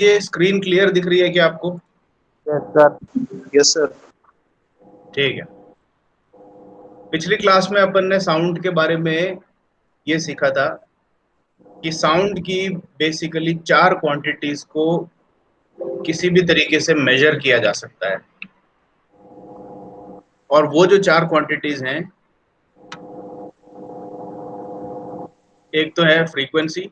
ये screen clear दिख रही है क्या आपको? Yes sir. Yes sir. ठीक है। पिछली क्लास में अपन ने साउंड के बारे में ये सीखा था कि साउंड की बेसिकली चार क्वांटिटीज को किसी भी तरीके से मेजर किया जा सकता है। और वो जो चार क्वांटिटीज हैं, एक तो है फ्रीक्वेंसी,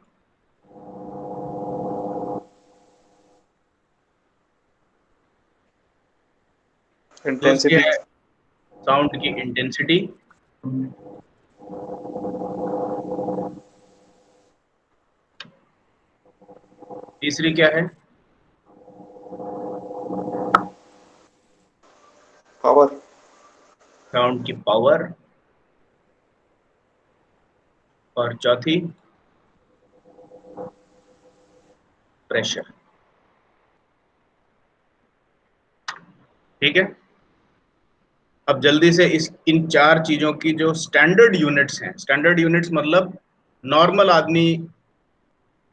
दूसरी इंटेंसिटी। है साउंड की इंटेंसिटी, तीसरी क्या है? पावर। साउंड की पावर, और चौथी प्रेशर। ठीक है। अब जल्दी से इस इन चार चीजों की जो स्टैंडर्ड यूनिट्स हैं, स्टैंडर्ड यूनिट्स मतलब नॉर्मल आदमी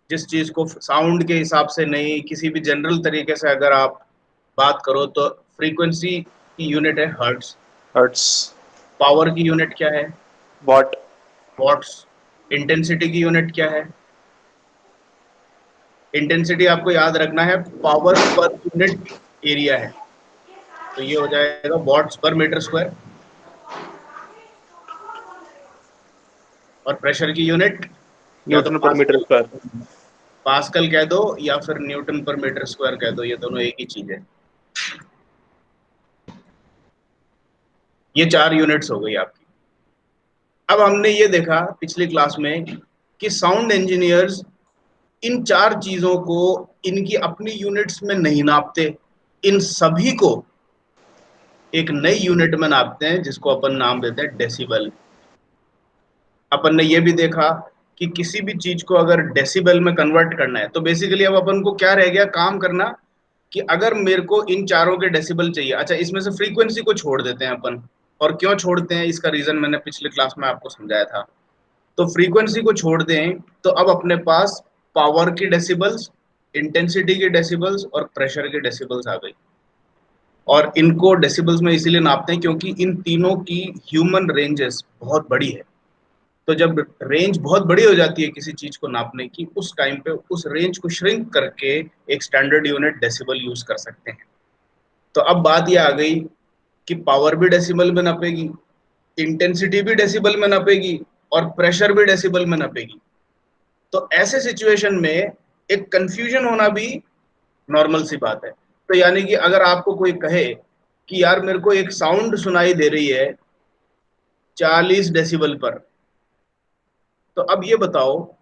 जिस चीज को साउंड के हिसाब से नहीं, किसी भी जनरल तरीके से अगर आप बात करो तो फ्रीक्वेंसी की यूनिट है हर्ट्स। हर्ट्स। पावर की यूनिट क्या है? वॉट। वॉट्स। इंटेंसिटी की यूनिट क्या है? इंटेंसिटी आपको याद रखना है, पावर पर यूनिट एरिया है, तो ये हो जाएगा वॉट्स पर मीटर स्क्वायर। और प्रेशर की यूनिट या तो न्यूटन पर मीटर स्क्वायर। पास्कल कह दो या फिर न्यूटन पर मीटर स्क्वायर कह दो, ये दोनों एक ही चीज है। ये चार यूनिट्स हो गई आपकी। अब हमने ये देखा पिछली क्लास में कि साउंड इंजीनियर्स इन चार चीजों को इनकी अपनी यूनिट्स में नहीं नापते, इन सभी को एक नई यूनिट में नापते हैं जिसको अपन नाम देते हैं डेसिबल। अपन ने ये भी देखा कि किसी भी चीज को अगर डेसिबल में कन्वर्ट करना है तो बेसिकली अब अपन को क्या रह गया काम करना, कि अगर मेरे को इन चारों के डेसिबल चाहिए, अच्छा इसमें से फ्रीक्वेंसी को छोड़ देते हैं अपन। और क्यों छोड़ते हैं इसका रीजन मैंने पिछले क्लास में आपको समझाया था। तो फ्रीक्वेंसी को छोड़ दें तो अब अपने पास पावर की डेसिबल्स, इंटेंसिटी की डेसिबल्स और प्रेशर की डेसिबल्स आ गई। और इनको डेसिबल्स में इसीलिए नापते हैं क्योंकि इन तीनों की ह्यूमन रेंजेस बहुत बड़ी है। तो जब रेंज बहुत बड़ी हो जाती है किसी चीज को नापने की, उस टाइम पे उस रेंज को श्रिंक करके एक स्टैंडर्ड यूनिट डेसिबल यूज कर सकते हैं। तो अब बात ये आ गई कि पावर भी डेसिबल में नापेगी, इंटेंसिटी भी डेसिबल में नापेगी और प्रेशर भी डेसिबल में नापेगी। तो ऐसे सिचुएशन में एक कंफ्यूजन होना भी नॉर्मल सी बात है। तो यानी कि अगर आपको कोई कहे कि यार मेरे को एक साउंड सुनाई दे रही है 40 डेसिबल पर, तो अब ये बताओ,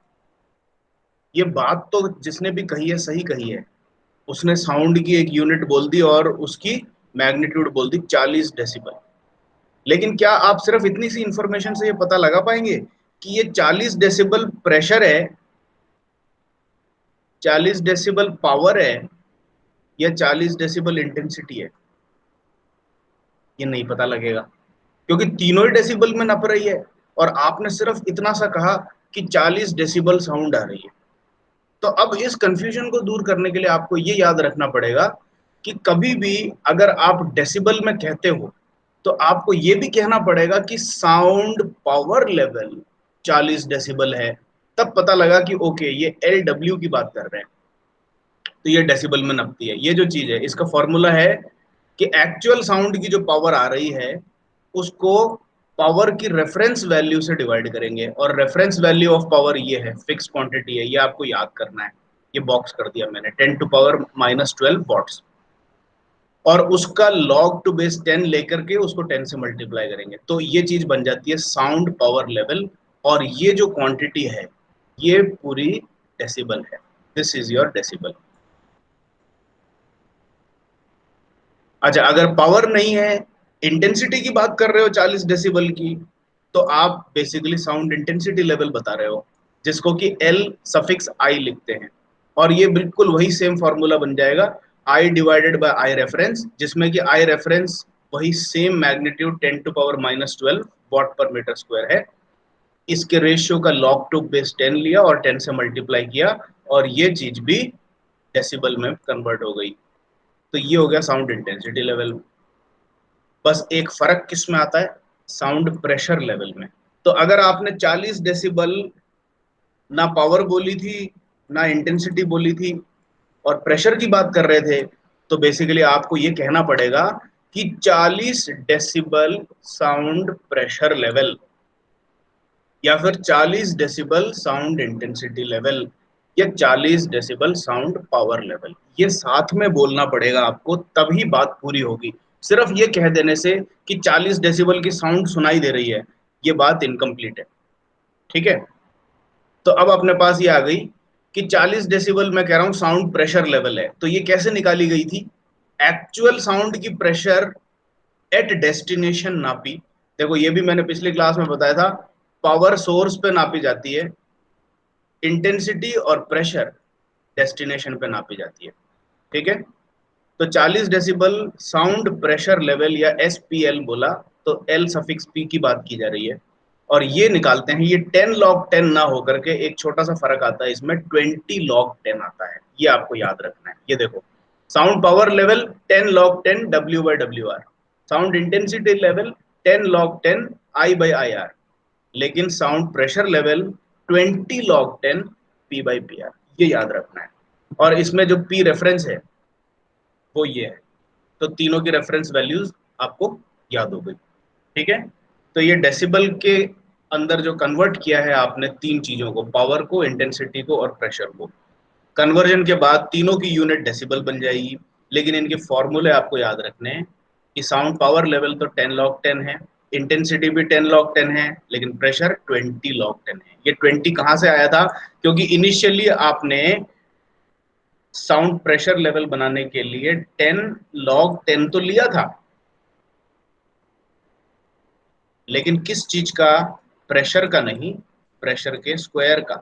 ये बात तो जिसने भी कही है सही कही है। उसने साउंड की एक यूनिट बोल दी और उसकी मैग्नीट्यूड बोल दी 40 डेसिबल। लेकिन क्या आप सिर्फ इतनी सी इंफॉर्मेशन से ये पता लगा पाएंगे कि ये 40 डेसिबल प्रेशर है, 40 डेसिबल पावर है, या 40 डेसिबल इंटेंसिटी है? ये नहीं पता लगेगा क्योंकि तीनों ही डेसिबल में नप रही है। और आपने सिर्फ इतना सा कहा कि 40 डेसिबल साउंड आ रही है। तो अब इस कंफ्यूजन को दूर करने के लिए आपको ये याद रखना पड़ेगा कि कभी भी अगर आप डेसिबल में कहते हो तो आपको ये भी कहना पड़ेगा कि साउंड पावर लेवल 40 डेसिबल है। तब पता लगा कि ओके ये LW की बात कर रहे हैं, तो ये डेसिबल में नपती है। ये जो चीज है इसका फॉर्मूला है कि एक्चुअल साउंड की जो पावर आ रही है उसको पावर की रेफरेंस वैल्यू से डिवाइड करेंगे। और रेफरेंस वैल्यू ऑफ पावर ये है, फिक्स क्वांटिटी है, ये आपको याद करना है। ये बॉक्स कर दिया मैंने, 10⁻⁻12 वॉट्स। और उसका लॉग टू बेस 10 लेकर के उसको 10 से मल्टीप्लाई करेंगे तो ये चीज बन जाती है साउंड पावर लेवल। और ये जो क्वांटिटी है ये पूरी डेसिबल है। This is your decibel. अच्छा अगर पावर नहीं है, इंटेंसिटी की बात कर रहे हो 40 डेसिबल की, तो आप बेसिकली साउंड इंटेंसिटी लेवल बता रहे हो, जिसको कि L सफिक्स I लिखते हैं। और ये बिल्कुल वही सेम फॉर्मूला बन जाएगा, I divided by I reference, जिसमें कि I रेफरेंस वही सेम मैग्नीट्यूड 10⁻12 वॉट पर मीटर स्क्वायर है। इसके रेशियो का log टू बेस 10 लिया और 10 से मल्टीप्लाई किया, और ये चीज भी डेसिबल में कन्वर्ट हो गई। तो ये हो गया साउंड इंटेंसिटी लेवल। बस एक फर्क किस में आता है, साउंड प्रेशर लेवल में। तो अगर आपने 40 डेसिबल ना पावर बोली थी ना इंटेंसिटी बोली थी और प्रेशर की बात कर रहे थे, तो बेसिकली आपको ये कहना पड़ेगा कि 40 डेसिबल साउंड प्रेशर लेवल या फिर 40 डेसिबल साउंड इंटेंसिटी लेवल या 40 डेसिबल साउंड पावर लेवल, ये साथ में बोलना पड़ेगा आपको, तभी बात पूरी होगी। सिर्फ ये कह देने से कि 40 डेसिबल की साउंड सुनाई दे रही है, ये बात इनकम्प्लीट है। ठीक है, तो अब अपने पास ये आ गई कि 40 डेसिबल मैं कह रहा हूं साउंड प्रेशर लेवल है। तो ये कैसे निकाली गई थी, एक्चुअल साउंड की प्रेशर एट डेस्टिनेशन नापी। देखो ये भी मैंने पिछली क्लास में बताया था, पावर सोर्स पे नापी जाती है, इंटेंसिटी और प्रेशर डेस्टिनेशन पे नापी जाती है। ठीक है, तो 40 डेसिबल साउंड प्रेशर लेवल या एसपीएल बोला, तो एल सफिक्स पी की बात की जा रही है। और ये निकालते हैं, ये 10 log 10 ना होकर के एक छोटा सा फर्क आता है इसमें, 20 log 10 आता है। ये आपको याद रखना है। ये देखो, sound power level 10 log 10 W by W R, sound intensity level 10 log 10 I by I R, लेकिन sound pressure level 20 log 10 P by P R, ये याद रखना है। और इसमें जो पी रेफरेंस है वो ये है, तो तीनों की रेफरेंस वैल्यूज आपको याद हो गई। ठीक है, तो ये डेसिबल के अंदर जो कन्वर्ट किया है आपने तीन चीजों को, पावर को, इंटेंसिटी को और प्रेशर को, कन्वर्जन के बाद तीनों की यूनिट डेसिबल बन जाएगी। लेकिन इनके फॉर्मूले आपको याद रखने हैं कि साउंड पावर लेवल तो 10 log 10 है, इंटेंसिटी भी 10 log 10 है, लेकिन प्रेशर 20 log 10 है। ये 20 कहां से आया था, क्योंकि इनिशियली आपने साउंड प्रेशर लेवल बनाने के लिए 10 log 10 तो लिया था, लेकिन किस चीज का, प्रेशर का नहीं, प्रेशर के स्क्वायर का।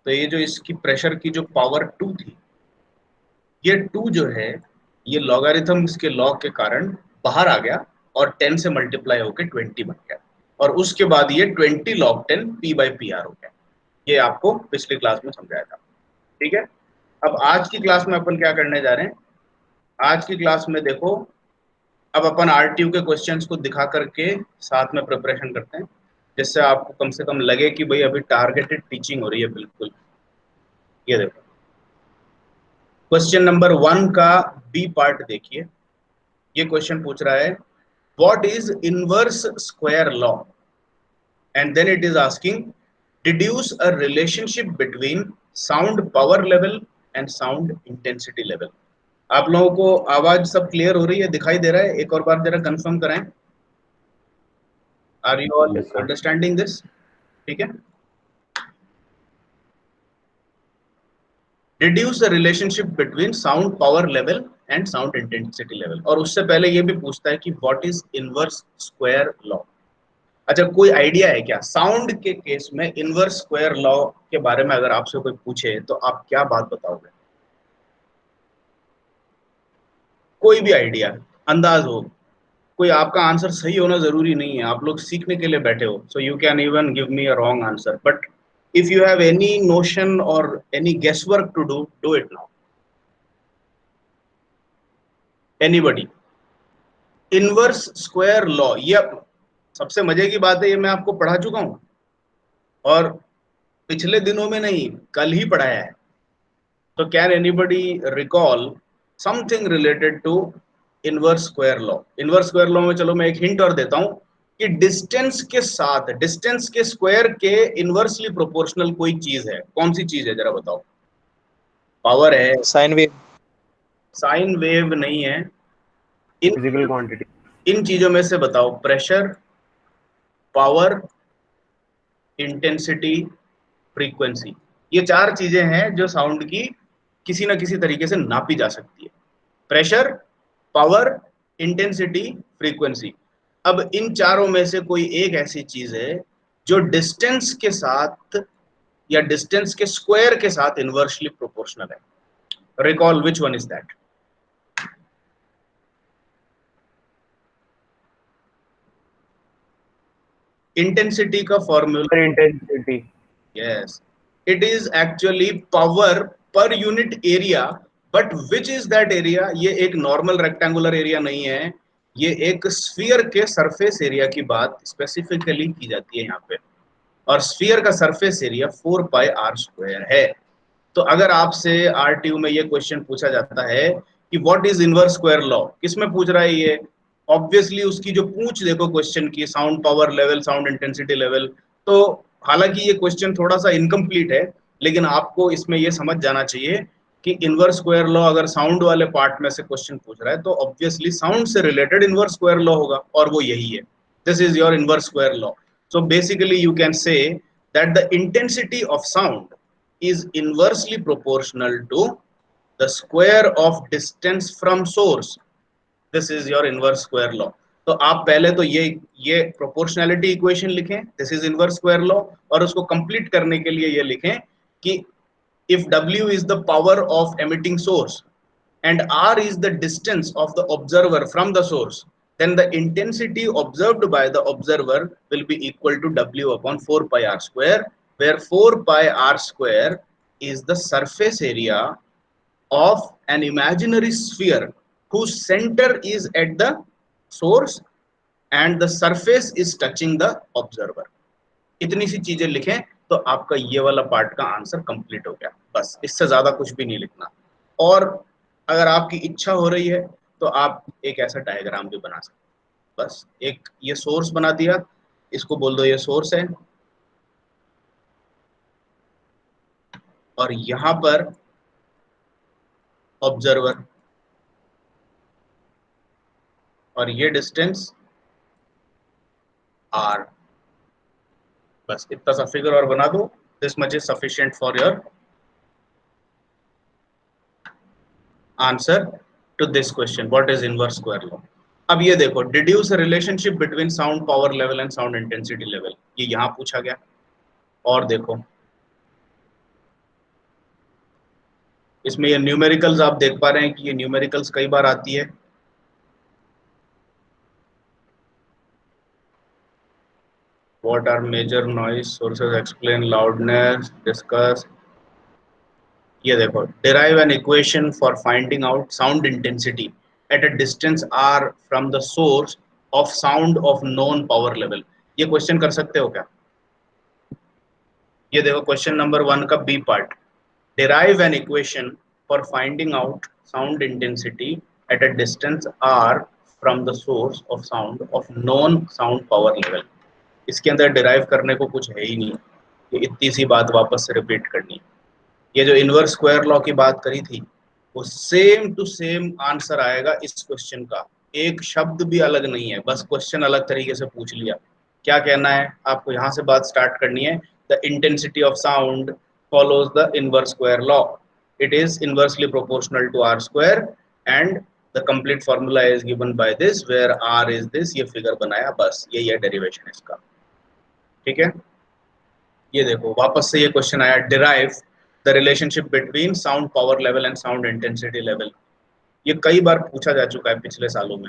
तो ये जो इसकी प्रेशर की जो पावर 2 थी, ये 2 जो है ये लॉगरिथम के लॉग के कारण बाहर आ गया और 10 से मल्टीप्लाई होकर 20 बन गया, और उसके बाद ये 20 log 10 P by P are हो गया। ये आपको पिछली क्लास में समझाया था। ठीक है, अब आज की क्लास में अपन क्या करने जा रहे हैं, आज की क्लास में देखो, अब अपन आरटीयू के क्वेश्चंस को दिखा करके साथ में प्रिपरेशन करते हैं, जिससे आपको कम से कम लगे कि भाई अभी टारगेटेड टीचिंग हो रही है बिल्कुल। ये देखो, क्वेश्चन नंबर 1 का बी पार्ट देखिए। ये क्वेश्चन पूछ रहा है, what is inverse square law, and then it is asking deduce a relationship between sound power level and sound intensity level. आप लोगों को आवाज सब क्लियर हो रही है, दिखाई दे रहा है, एक और बार जरा कंफर्म कराएं। Are you all Yes, sir. Understanding this? ठीक है, reduce the relationship between sound power level and sound intensity level. और उससे पहले ये भी पूछता है कि what is inverse square law. अच्छा, कोई आइडिया है क्या, साउंड के केस में इनवर्स स्क्वायर लॉ के बारे में अगर आपसे कोई पूछे तो आप क्या बात बताओगे? कोई भी आइडिया, अंदाज हो? कोई आपका आंसर सही होना जरूरी नहीं है, आप लोग सीखने के लिए बैठे हो, so you can even give me a wrong answer, but if you have any notion और any guess work to do, do it now. Anybody? Inverse square law, ये सबसे मजे की बात है, ये मैं आपको पढ़ा चुका हूं, और पिछले दिनों में नहीं, कल ही पढ़ाया है। तो can anybody recall something related to inverse square law? Inverse square law में चलो मैं एक हिंट और देता हूं कि डिस्टेंस के साथ, डिस्टेंस के स्क्वायर के इनवर्सली प्रोपोर्शनल कोई चीज है, कौन सी चीज है जरा बताओ? पावर है? Sine wave. साइन वेव नहीं है। In physical quantity. इन चीजों में से बताओ, प्रेशर, पावर, इंटेंसिटी, फ्रीक्वेंसी, ये चार चीजें हैं जो साउंड की किसी ना किसी तरीके से नापी जा सकती है। Pressure, power, intensity, frequency. अब इन चारों में से कोई एक ऐसी चीज है जो डिस्टेंस के साथ या डिस्टेंस के स्क्वायर के साथ इनवर्सली प्रोपोर्शनल है। Recall which one is that? Intensity का formula, intensity. Yes, it is actually power per unit area, but which is that area? ये एक नॉर्मल रेक्टेंगुलर एरिया नहीं है, ये एक स्फीयर के सरफेस एरिया की बात स्पेसिफिकली की जाती है यहाँ पे। और स्फीयर का सरफेस एरिया 4πr² है। तो अगर आपसे आरटीयू में ये क्वेश्चन पूछा जाता है कि what is inverse square law, किसमें पूछ रहा है ये? ऑब्वियसली उसकी जो पूछ देखो क्वेश्चन की, sound power level, sound intensity level. तो हालांकि ये क्वेश्चन थोड़ा सा इनकम्प्लीट है, लेकिन आपको इसमें ये समझ जाना चाहिए कि इनवर्स स्क्वायर लॉ अगर साउंड वाले पार्ट में से क्वेश्चन पूछ रहा है तो ऑब्वियसली साउंड से रिलेटेड इनवर्स स्क्वायर लॉ होगा, और वो यही है। This is your inverse square law. So basically you can say that the intensity of sound is inversely proportional to the square of distance from source. This is your inverse square law. तो आप पहले तो ये proportionality equation लिखें, this is inverse square law, और उसको complete करने के लिए ये लिखें कि if W is the power of emitting source and R is the distance of the observer from the source, then the intensity observed by the observer will be equal to W upon 4πr², where 4πr² is the surface area of an imaginary sphere whose center is at the source and the surface is touching the observer. इतनी सी चीजें लिखें तो आपका ये वाला part का answer complete हो गया। बस इससे ज्यादा कुछ भी नहीं लिखना। और अगर आपकी इच्छा हो रही है तो आप एक ऐसा डायग्राम भी बना सकते। बस एक ये सोर्स बना दिया, इसको बोल दो ये सोर्स है, और यहां पर ऑब्जर्वर, और ये डिस्टेंस आर। बस इतना सा फिगर और बना दो। This much is sufficient for your answer to this question, what is inverse square law. अब ये देखो, deduce relationship between sound power level and sound intensity level, ये यहां पूछा गया। और देखो इसमें ये न्यूमेरिकल्स आप देख पा रहे हैं कि ये न्यूमेरिकल्स कई बार आती है। What are major noise sources? Explain loudness, discuss. ये देखो, derive an equation for finding out sound intensity at a distance r from the source of sound of known power level. ये क्वेश्चन कर सकते हो क्या? ये देखो क्वेश्चन नंबर 1 का B part, derive an equation for finding out sound intensity at a distance r from the source of sound of known sound power level. इसके अंदर डिराइव करने को कुछ है ही नहीं, ये इतनी सी बात वापस से रिपीट करनी है। ये जो इनवर्स स्क्वायर लॉ की बात करी थी वो सेम टू सेम आंसर आएगा इस क्वेश्चन का, एक शब्द भी अलग नहीं है, बस क्वेश्चन अलग तरीके से पूछ लिया। क्या कहना है आपको? यहाँ से बात स्टार्ट करनी है, the intensity of sound follows the inverse square law, it is inversely proportional to R square and the complete formula is given by this where R is this. ये फिगर बनाया, बस यही है डेरिवेशन इसका। ठीक है, ये देखो वापस से ये क्वेश्चन आया, derive the relationship between sound power level and sound intensity level. ये कई बार पूछा जा चुका है पिछले सालों में।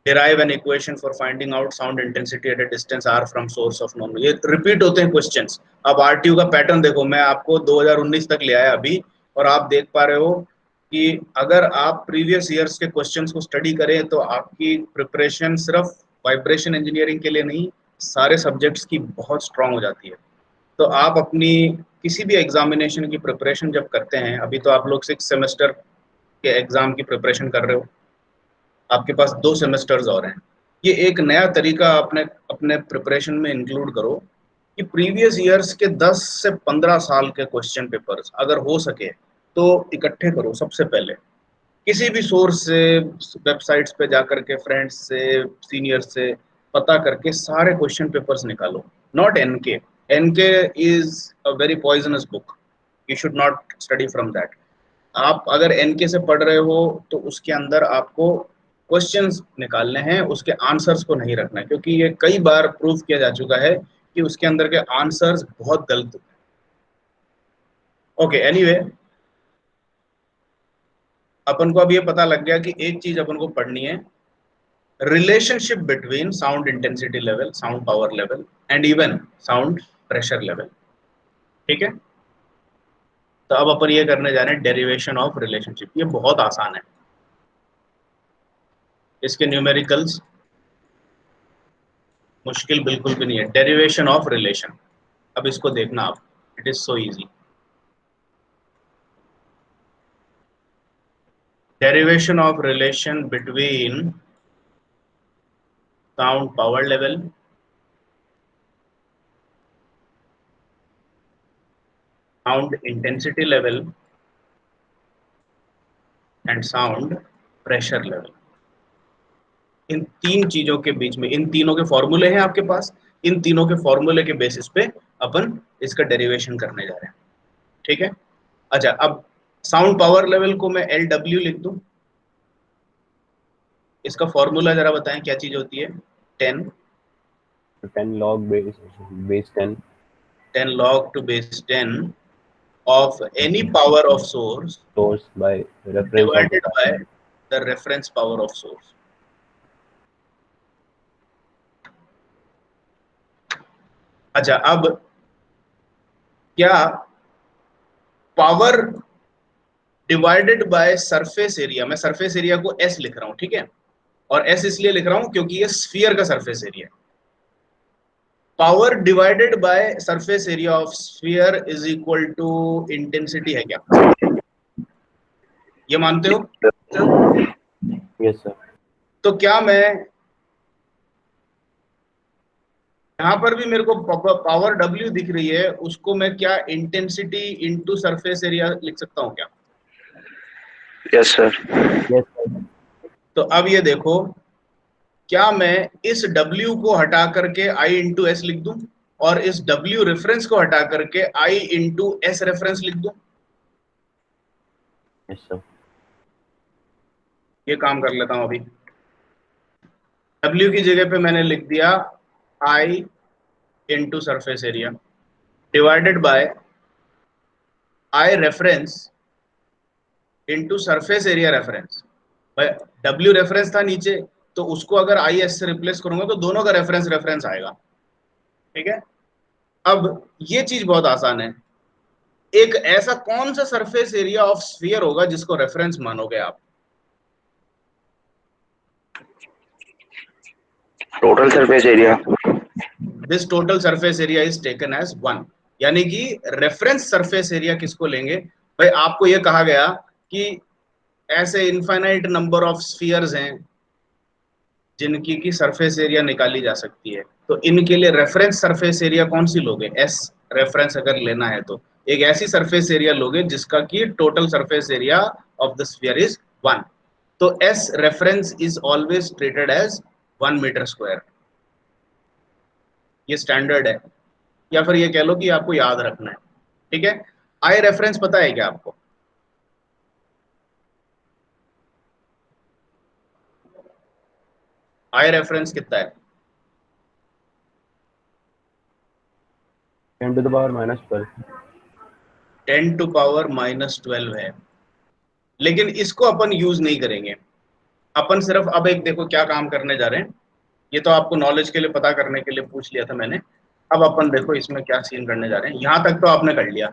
Derive an equation for finding out sound intensity at a distance R from source of known. ये रिपीट होते हैं क्वेश्चंस। अब आरटीयू का पैटर्न देखो, मैं आपको 2019 तक ले आया अभी, और आप देख पा रहे हो कि अगर आप प्रीवियस ईयर्स के क्वेश्चंस को स्टडी करें तो आपकी प्रिपरेशन सिर्फ वाइब्रेशन इंजीनियरिंग के लिए नहीं, सारे सब्जेक्ट्स की बहुत स्ट्रांग हो जाती है। तो आप अपनी किसी भी एग्जामिनेशन की प्रिपरेशन जब करते हैं, अभी तो आप लोग 6 सेमेस्टर के एग्जाम की प्रिपरेशन कर रहे हो, आपके पास 2 सेमेस्टर्स और हैं, ये एक नया तरीका अपने अपने प्रिपरेशन में इंक्लूड करो कि प्रीवियस ईयर्स के 10 से 15 साल के क्वेश्चन पेपर्स अगर हो सके तो इकट्ठे करो सबसे पहले, किसी भी सोर्स से, वेबसाइट्स पे जाकर के, फ्रेंड्स से, सीनियर्स से पता करके सारे क्वेश्चन पेपर्स निकालो। Not NK, NK is a very poisonous book, you should not study from that. आप अगर एनके से पढ़ रहे हो तो उसके अंदर आपको क्वेश्चंस निकालने हैं, उसके आंसर्स को नहीं रखना है, क्योंकि ये कई बार प्रूव किया जा चुका है कि उसके अंदर के आंसर्स बहुत गलत होते हैं। ओके, एनीवे, अपन को अब ये पता लग गया कि एक चीज अपन को पढ़नी है, relationship between sound intensity level, sound power level and even sound pressure level. ठीक है, तो अब अपन ये करने जा रहे हैं डेरिवेशन ऑफ रिलेशनशिप। ये बहुत आसान है, इसके न्यूमेरिकल्स मुश्किल बिल्कुल भी नहीं है। डेरिवेशन ऑफ रिलेशन, अब इसको देखना आप, it is so easy. Derivation of relation between sound power level, sound intensity level and sound pressure level. इन तीन चीजों के बीच में, इन तीनों के फॉर्मूले हैं आपके पास, इन तीनों के फॉर्मूले के बेसिस पे अपन इसका डेरिवेशन करने जा रहे हैं। ठीक है, अच्छा अब साउंड पावर लेवल को मैं LW लिख दूं, इसका फॉर्मूला जरा बताएं क्या चीज होती है। 10 10 log base 10 10 log to base 10 of any power of source source by reference of the divided by power. the reference power of source। अच्छा अब क्या power divided by surface area, मैं सरफेस एरिया को S लिख रहा हूं, ठीक है, और S इसलिए लिख रहा हूं क्योंकि ये स्फीयर का सरफेस एरिया है। Power divided by surface area of sphere is equal to intensity है क्या, ये मानते हो? Yes sir. तो क्या मैं यहां पर भी मेरे को पावर W दिख रही है, उसको मैं क्या इंटेंसिटी इंटू सरफेस एरिया लिख सकता हूं क्या? Yes, sir. Yes sir. तो अब ये देखो, क्या मैं इस W को हटा करके I इंटू एस लिख दूं और इस W रेफरेंस को हटा करके I इंटू एस रेफरेंस लिख दूं? Yes sir. ये काम कर लेता हूं अभी। W की जगह पे मैंने लिख दिया I into surface area divided by I reference into surface area reference. W reference था नीचे, तो उसको अगर आई एस से रिप्लेस करूंगा तो दोनों का रेफरेंस रेफरेंस आएगा। ठीक है, अब ये चीज बहुत आसान है। एक ऐसा कौन सा सरफेस एरिया ऑफ स्फीयर होगा जिसको रेफरेंस मानोगे आप? Total surface area. This total surface area is taken as 1, यानी कि रेफरेंस सरफेस एरिया किसको लेंगे? भाई आपको यह कहा गया कि ऐसे इनफाइनाइट नंबर ऑफ स्फीयर्स हैं जिनकी की सरफेस एरिया निकाली जा सकती है, तो इनके लिए रेफरेंस सरफेस एरिया कौन सी लोगे? एस रेफरेंस अगर लेना है तो एक ऐसी सरफेस एरिया लोगे जिसका की total surface area of the sphere is 1। तो S reference is always treated as 1 metre square. ये स्टैंडर्ड है, या फिर ये कह लो कि आपको याद रखना है। ठीक है, आई रेफरेंस पता है क्या आपको? आई रेफरेंस कितना है? 10 to the power minus 12. 10 to power minus 12 है, लेकिन इसको अपन यूज नहीं करेंगे। अपन सिर्फ अब एक देखो क्या काम करने जा रहे हैं, ये तो आपको नॉलेज के लिए पता करने के लिए पूछ लिया था मैंने। अब अपन देखो इसमें क्या सीन करने जा रहे हैं। यहां तक तो आपने कर लिया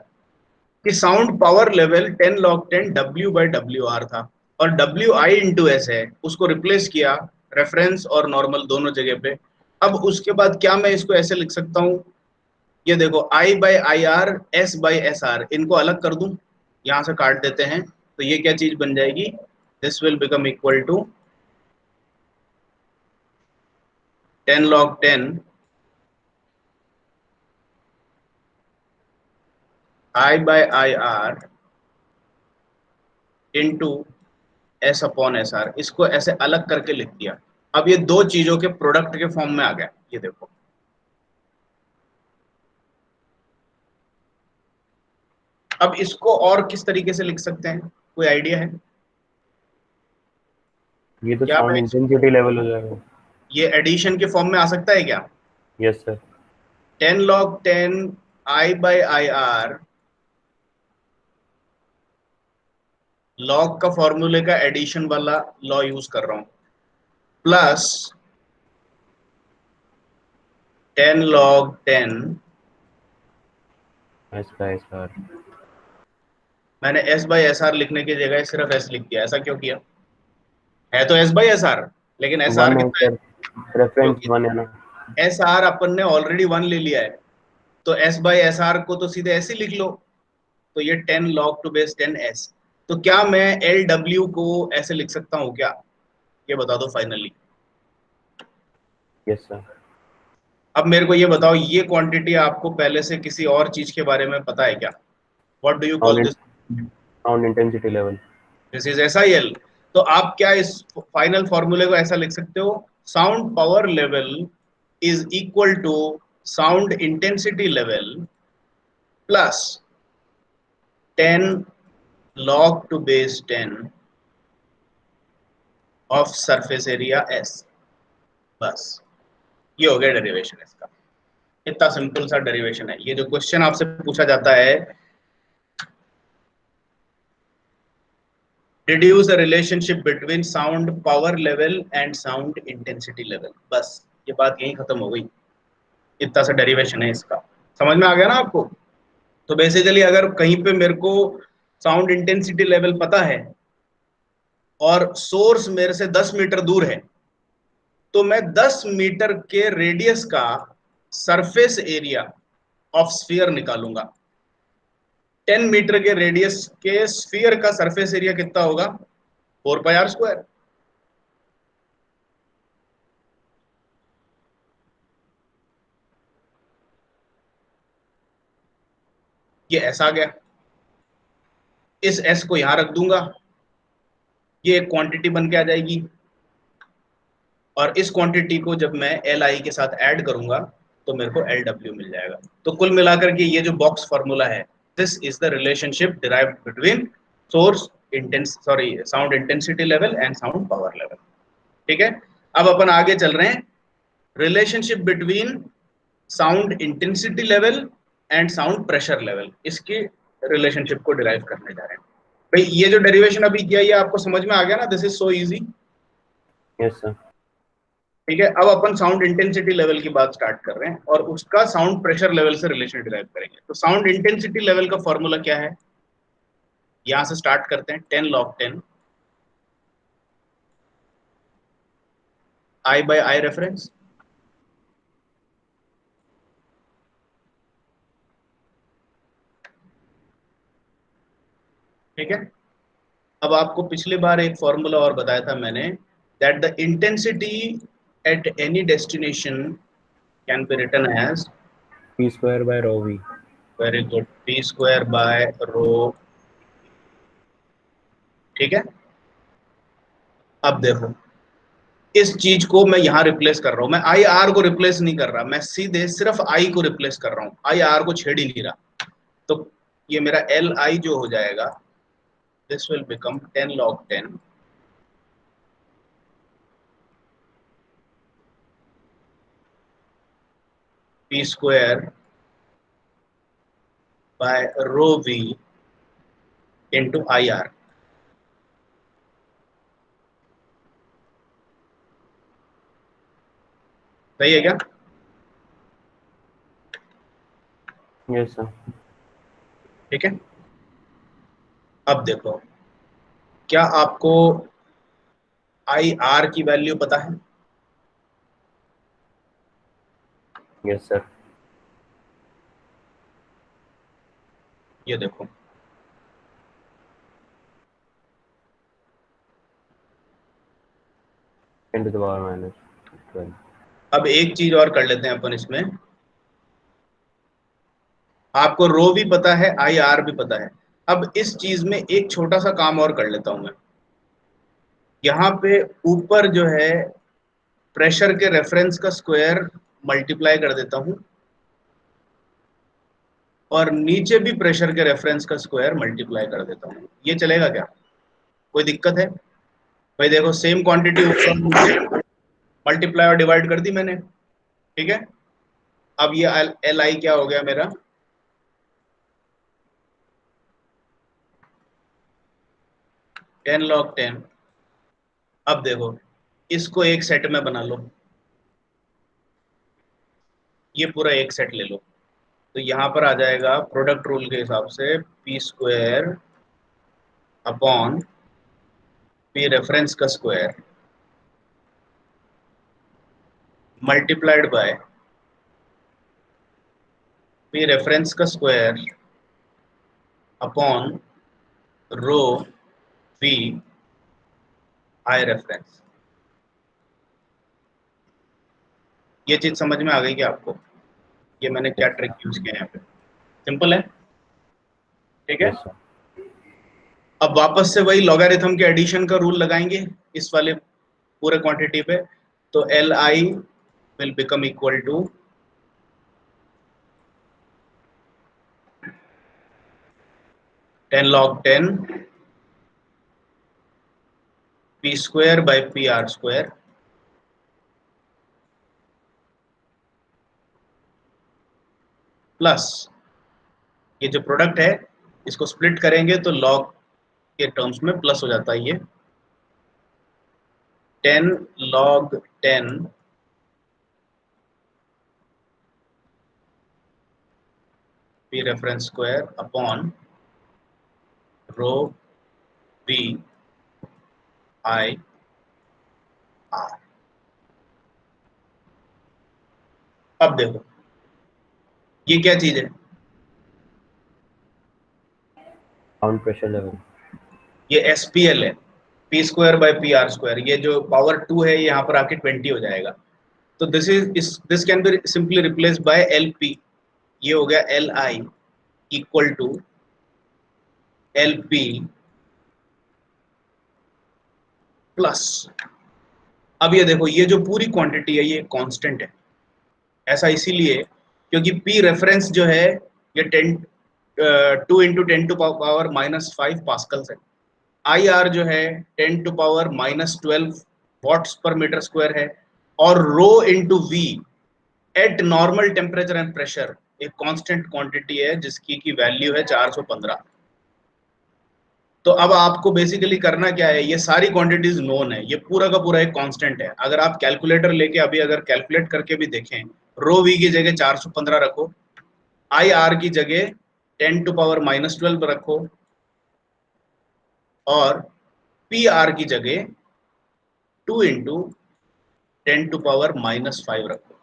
कि sound power level 10 log 10 W by WR था, और W I इंटू एस है, उसको रिप्लेस किया रेफरेंस और नॉर्मल दोनों जगह पे। अब उसके बाद क्या मैं इसको ऐसे लिख सकता हूँ, ये देखो I by IR S by SR, इनको अलग कर दूं, यहां से काट देते हैं, तो ये क्या चीज बन जाएगी? This will become equal to 10 log 10 I by IR into S upon S R, इसको ऐसे अलग करके लिख दिया। अब ये दो चीजों के प्रोडक्ट के फॉर्म में आ गया, ये देखो। अब इसको और किस तरीके से लिख सकते हैं, कोई आइडिया है? ये तो क्या साउंड मैं इंटेंसिटी लेवल हो जाएगा. ये एडिशन के फॉर्म में आ सकता है क्या? Yes sir. 10 log 10 I by IR, log का फॉर्मूले का एडिशन वाला लॉ यूज कर रहा हूं, plus 10 log 10 S by S R. मैंने एस बाई एस आर लिखने की जगह सिर्फ एस लिख दिया, ऐसा क्यों किया? है तो एस बाई एस आर, लेकिन एस आर वन है कितना है? सर, रेफरेंस क्योंकि वन है ना। एस आर अपन ने ऑलरेडी वन ले लिया है, तो एस बाई एस आर को तो सीधे ऐसे लिख लो। तो ये 10 log टू बेस 10 एस। तो क्या मैं एल डब्ल्यू को ऐसे लिख सकता हूँ क्या? ये बता दो फाइनली। Yes sir. अब मेरे को ये बताओ, ये क्वांटिटी आपको पहले से किसी और चीज के बारे में पता है क्या? What do you call this? Sound intensity level. This is S I L. तो आप क्या इस फाइनल फॉर्मूले को ऐसा लिख सकते हो, sound power level is equal to sound intensity level plus 10 log to base 10 of surface area S. बस ये हो गया डेरिवेशन इसका। इतना सिंपल सा डेरिवेशन है। ये जो क्वेश्चन आपसे पूछा जाता है, deduce a relationship between sound power level and sound intensity level, बस ये बात यही खत्म हो गई। इतना सा डेरिवेशन है इसका। समझ में आ गया ना आपको? तो बेसिकली अगर कहीं पे मेरे को साउंड इंटेंसिटी लेवल पता है और सोर्स मेरे से 10 मीटर दूर है, तो मैं 10 मीटर के रेडियस का सरफेस एरिया ऑफ स्फीयर निकालूंगा। 10 मीटर के रेडियस के स्फीयर का सरफेस एरिया कितना होगा? 4 πr²। ये ऐसा आ गया। इस एस को यहां रख दूंगा, ये एक क्वांटिटी बन के आ जाएगी। और इस क्वांटिटी को जब मैं एल आई के साथ ऐड करूंगा तो मेरे को एल डब्ल्यू मिल जाएगा। तो कुल मिलाकर के ये जो बॉक्स फॉर्मूला है, this is the relationship derived between source sound intensity level and sound power level. ठीक है, अब अपन आगे चल रहे हैं। Relationship between sound intensity level and sound pressure level, इसकी रिलेशनशिप को डिराइव करने जा रहे हैं। भाई ये जो डेरिवेशन अभी किया, ये आपको समझ में आ गया ना? This is so easy. Yes sir. ठीक है, अब अपन साउंड इंटेंसिटी लेवल की बात स्टार्ट कर रहे हैं और उसका साउंड प्रेशर लेवल से रिलेशन डिराइव करेंगे। तो साउंड इंटेंसिटी लेवल का फॉर्मूला क्या है? यहां से स्टार्ट करते हैं। 10 log 10 I by I reference. ठीक है, अब आपको पिछली बार एक फॉर्मूला और बताया था मैंने, that the intensity at any destination can be written as P square by rho V. Very good, P square by rho. ठीक है, अब देखो, इस चीज को मैं यहां रिप्लेस कर रहा हूं। मैं आई आर को रिप्लेस नहीं कर रहा, मैं सीधे सिर्फ आई को रिप्लेस कर रहा हूं, आई आर को छेड़ ही नहीं रहा। तो ये मेरा एल आई जो हो जाएगा, this will become 10 log 10 P square by rho V into I R. सही है क्या? Yes sir. ठीक है, अब देखो, क्या आपको आई आर की वैल्यू पता है? Yes sir. ये देखो, 10⁻⁻12। अब एक चीज और कर लेते हैं अपन इसमें। आपको रो भी पता है, आई आर भी पता है। अब इस चीज में एक छोटा सा काम और कर लेता हूं मैं। यहाँ पे ऊपर जो है प्रेशर के रेफरेंस का स्क्वायर मल्टीप्लाई कर देता हूं, और नीचे भी प्रेशर के रेफरेंस का स्क्वायर मल्टीप्लाई कर देता हूं। ये चलेगा क्या? कोई दिक्कत है? भाई देखो, सेम क्वांटिटी ऊपर नीचे मल्टीप्लाई और डिवाइड कर दी मैंने। ठीक है, अब ये एल आई क्या हो गया मेरा? Ten log 10। अब देखो, इसको एक सेट में बना लो, ये पूरा एक सेट ले लो। तो यहाँ पर आ जाएगा प्रोडक्ट रूल के हिसाब से P square upon P reference का square multiplied by P reference का square upon rho V I reference. ये चीज समझ में आ गई क्या आपको? ये मैंने क्या ट्रिक यूज किया यहाँ पे? सिंपल है, ठीक है। Yes sir. अब वापस से वही लॉगरिथम के एडिशन का रूल लगाएंगे इस वाले पूरे क्वांटिटी पे। तो L I will become equal to 10 log 10 P square by P R square plus ये जो प्रोडक्ट है इसको स्प्लिट करेंगे तो लॉग के टर्म्स में प्लस हो जाता है। ये 10 log 10 P reference square upon rho V I R. अब देखो ये क्या चीज है? Sound pressure level. ये एसपीएल है, P square by P R square. ये जो पावर 2 है यहाँ पर आके 20 हो जाएगा। तो this can be simply replace by L P. ये हो गया L I equal to L P plus. अब ये देखो ये जो पूरी क्वांटिटी है ये कांस्टेंट है। ऐसा इसीलिए क्योंकि पी रेफरेंस जो है ये 2 इंटू 10 टू पावर -5 पास्कल्स है। आई आर जो है 10 to power -12 watts per metre square है। और rho into V at normal temperature and pressure एक कांस्टेंट क्वांटिटी है जिसकी की वैल्यू है 415। तो अब आपको बेसिकली करना क्या है, ये सारी क्वांटिटीज नोन है, ये पूरा का पूरा एक कांस्टेंट है। अगर आप कैलकुलेटर लेके अभी अगर कैलकुलेट करके भी देखें, रो वी की जगह 415 रखो, आई आर की जगह 10 टू पावर -12 रखो और पी आर की जगह 2 इंटू 10 टू पावर -5 रखो।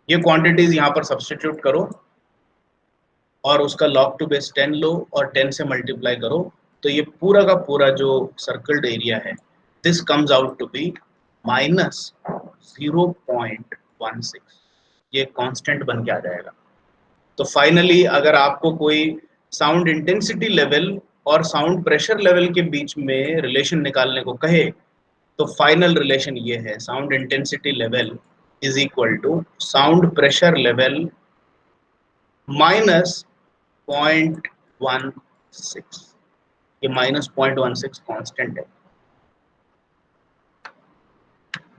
ये क्वांटिटीज यहां पर सब्स्टिट्यूट करो और उसका log टू बेस 10 लो और 10 से मल्टीप्लाई करो। तो ये पूरा का पूरा जो सर्कल्ड एरिया है this comes out to be -0.16। ये कांस्टेंट बन के आ जाएगा। तो फाइनली अगर आपको कोई साउंड इंटेंसिटी लेवल और साउंड प्रेशर लेवल के बीच में रिलेशन निकालने को कहे तो फाइनल रिलेशन ये है, sound intensity level is equal to sound pressure level minus 0.16। ये -0.16 कांस्टेंट है,